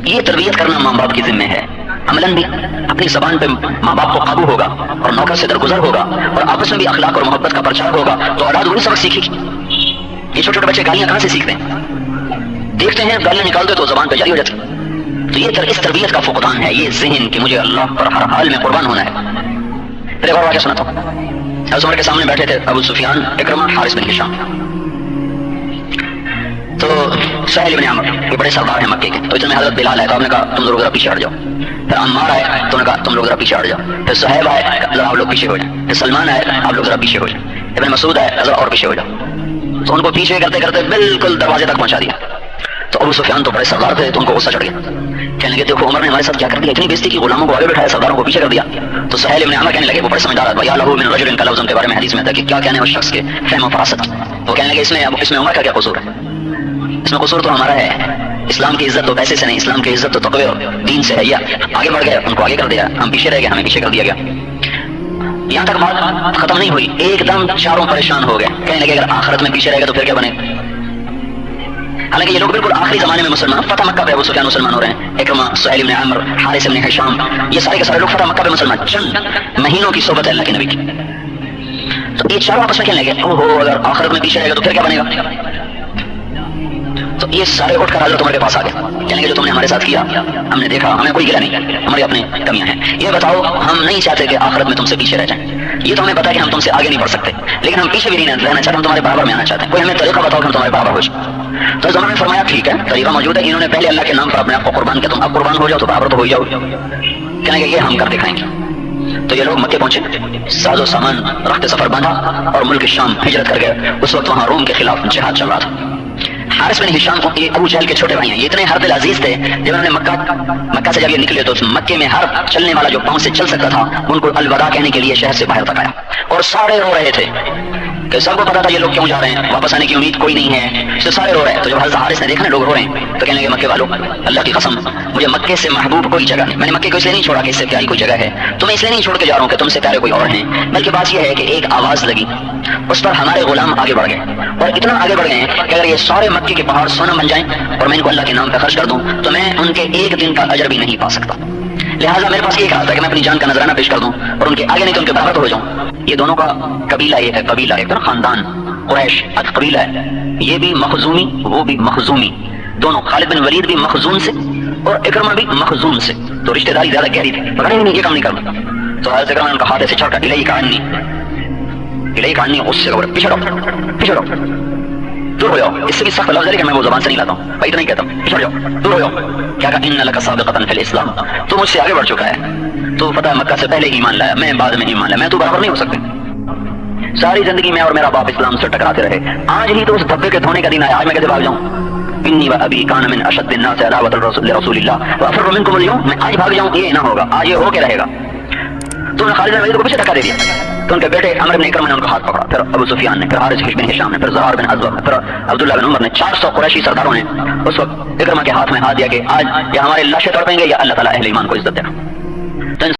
یہ تربیت کرنا ماں باپ کی ذمہ ہے. عملاً بھی اپنی زبان پہ ماں باپ کو قابو ہوگا, اور نوکر سے درگزر ہوگا, اور آپس میں بھی اخلاق اور محبت کا پرچار ہوگا, تو اولاد وہی سبق سیکھے گی. یہ چھوٹے چھوٹے بچے گالیاں کہاں سے سیکھتے ہیں؟ دیکھتے ہیں گالیاں نکالتے تو زبان پہ جاری ہو جاتی. تو یہ اس تربیت کا فقدان ہے, یہ ذہن کہ مجھے اللہ پر ہر حال میں قربان ہونا ہے. پھر ایک اور واقعہ سناتا ہوں. حضرت عمر کے سامنے بیٹھے تھے ابو سفیان, اکرمہ, حارث بن ہشام. تو سہیل بن عمرو یہ بڑے سردار ہیں مکے کے, تو اتنے میں حضرت بلال آئے, تو آپ نے کہا تم لوگ ذرا پیچھے ہٹ جاؤ. پھر عمار آئے تو نے کہا تم لوگ ذرا پیچھے ہٹ جاؤ. پھر صہیب آئے, ذرا آپ لوگ پیچھے ہو جائیں. پھر سلمان آئے, آپ لوگ ذرا پیچھے ہو جائیں. ابن مسعود آئے, ذرا اور پیچھے ہو جاؤ. تو ان کو پیچھے کرتے کرتے بالکل دروازے تک پہنچا دیا. تو ابو سفیان تو بڑے سردار تھے, تو ان کو غصہ چڑھ گیا. کہنے لگے دیکھو عمر نے ہمارے ساتھ کیا کر دیا, اتنی بےزتی کی, غلاموں کو آگے بٹھایا, سرداروں کو پیچھے کر دیا. تو سہیل ابن عمر کہنے لگے, وہ بڑے سمجھدار ہے, لہو من رجل کا لفظ ان کے بارے میں حدیث میں آتا ہے کہ کیا کہنے اس شخص کے فہم و فراست. وہ کہنے لگے اس میں عمر کا کیا قصور ہے؟ اس میں قصور تو ہمارا ہے. اسلام کی عزت تو پیسے سے نہیں, اسلام کی عزت تو تقوی اور دین سے ہے. یا آگے بڑھ گئے, ان کو آگے کر دیا, ہم پیچھے رہ گئے, ہمیں پیچھے کر دیا گیا. یہاں تک بات ختم نہیں ہوئی, ایک دم چاروں پریشان ہو گئے. کہنے لگے اگر آخرت میں پیچھے رہ گئے تو پھر کیا بنے. حالانکہ یہ لوگ بالکل آخری زمانے میں مسلمان, فتح مکہ پہ ابو سفیان مسلمان ہو رہے ہیں, اکرمہ, سہیل بن عمرو, حارث بن ہشام, یہ سارے کے سارے لوگ فتح مکہ پہ مسلمان. چند مہینوں کی صحبت ہے اللہ کے نبی کی. تو یہ چاروں آپس میں کہنے لگے اوہو اگر آخرت میں پیچھے رہے گا تو پھر کیا بنے گا. تو یہ سارے اٹھ کر حضرت عمر کے پاس آ گئے. کہنے لگے جو تم نے ہمارے ساتھ کیا ہم نے دیکھا, ہمیں کوئی گلا نہیں, ہماری اپنی کمیاں ہیں. یہ بتاؤ ہم نہیں چاہتے کہ آخرت میں تم سے پیچھے رہ جائیں, یہ تو ہمیں پتا ہے کہ ہم تم سے آگے نہیں بڑھ سکتے، لیکن ہم پیچھے بھی نہیں رہنا چاہتے، ہم تمہارے برابر میں آنا چاہتے ہیں، کوئی ہمیں طریقہ بتاؤ کہ ہم تمہارے برابر ہو جائیں۔ تو زمانے نے فرمایا ٹھیک ہے، طریقہ موجود ہے، انہوں نے پہلے اللہ کے نام پر اپنے آپ کو قربان کیا، تم اب قربان ہو جاؤ تو برابر تو ہو جاؤ، کہنے کہ یہ ہم کر دکھائیں گے۔ تو یہ لوگ مکے پہنچے، ساز و سامان رخت سفر باندھا اور ملک شام ہجرت کر گئے۔ اس وقت وہاں روم کے خلاف جہاد چل رہا تھا۔ حارث بن ہشام کو، یہ ابو جہل کے چھوٹے بھائی ہیں، یہ اتنے ہر دل عزیز تھے، جب انہوں نے مکہ سے جب یہ نکلے تو مکے میں ہر چلنے والا جو پاؤں سے چل سکتا تھا ان کو الوداع کہنے کے لیے شہر سے باہر تک آیا، اور سارے رو رہے تھے کہ سب کو پتا تھا یہ لوگ کیوں جا رہے ہیں، واپس آنے کی امید کوئی نہیں ہے، تو سارے رو رہے ہیں۔ تو جب حضرت حارث نے دیکھا نا لوگ رو رہے ہیں تو کہنے لگے مکے والوں، اللہ کی قسم مجھے مکے سے محبوب کوئی جگہ نہیں، میں نے مکے کو اس لیے نہیں چھوڑا کہ اس سے پیاری کوئی جگہ ہے، تمہیں اس لیے نہیں چھوڑ کے جا رہا ہوں کہ تم سے پیارے کوئی اور ہیں، بلکہ بات یہ ہے کہ ایک آواز لگی، اس پر ہمارے غلام آگے بڑھ گئے، اور اتنا آگے بڑھ گئے ہیں کہ اگر یہ سارے مکے کے پہاڑ سونا بن جائیں اور میں ان کو اللہ کے نام پہ خرچ کر دوں تو میں ان کے ایک دن کا اجر بھی نہیں پا سکتا، لہٰذا میرے پاس ایک راستہ ہے کہ میں اپنی جان کا نذرانہ پیش کر دوں اور ان کے آگے نہیں تو ان کے برابر تو ہو جاؤں۔ یہ دونوں کا قبیلہ ایک ہے، قبیلہ ایک خاندان قریش قبیلہ ہے، یہ بھی مخزومی وہ بھی مخزومی، دونوں، خالد بن ولید بھی مخزوم سے اور اکرمہ بھی مخزوم سے، تو رشتہ داری زیادہ گہری تھی، پکڑے نہیں یہ کام نہیں کرنا، تو حضرت اکرمہ نے ان کا ہاتھ سے چھوڑ کر الہی کہانی اس سے پیچھے رہو دور ہو جاؤ، اس سے بھی سخت لفظ ہے لیکن میں وہ زبان سے نہیں لاتا ہوں، بھائی اتنا ہی کہتا ہوں، پیچھے جاؤ دور ہو جاؤ، کیا کہا ان لک سابقۃ فی الاسلام، تو مجھ سے آگے بڑھ چکا ہے، تو فتح مکہ سے پہلے ایمان لایا، میں بعد میں ایمان لایا، میں تو برابر نہیں ہو سکتے، ساری زندگی میں اور میرا باپ اسلام سے ٹکراتے رہے، آج ہی تو اس دھبے کے دھونے کا دن آیا، آج میں کیسے بھاگ جاؤں، انی و ابی کان من اشد الناس عداوۃ لرسول اللہ وافر منکم اليوم، میں آج بھاگ جاؤں یہ نہ ہوگا، آج یہ ہو کے رہے گا۔ تو انہوں نے خالد بن ولید کو پیچھے دھکا دے دیا، تو ان کے بیٹے عمرو بن اکرمہ نے ان کا ہاتھ پکڑا، پھر ابو سفیان نے، پھر حارث بن ہشام نے، پھر زہار بن ازور نے، پھر عبداللہ بن عمر نے، 400 قریشی سرداروں نے اس وقت اکرمہ کے ہاتھ میں ہاتھ دیا کہ آج یا ہمارے لاشیں تڑپیں گے یا اللہ تعالیٰ اہل ایمان کو عزت دے گا۔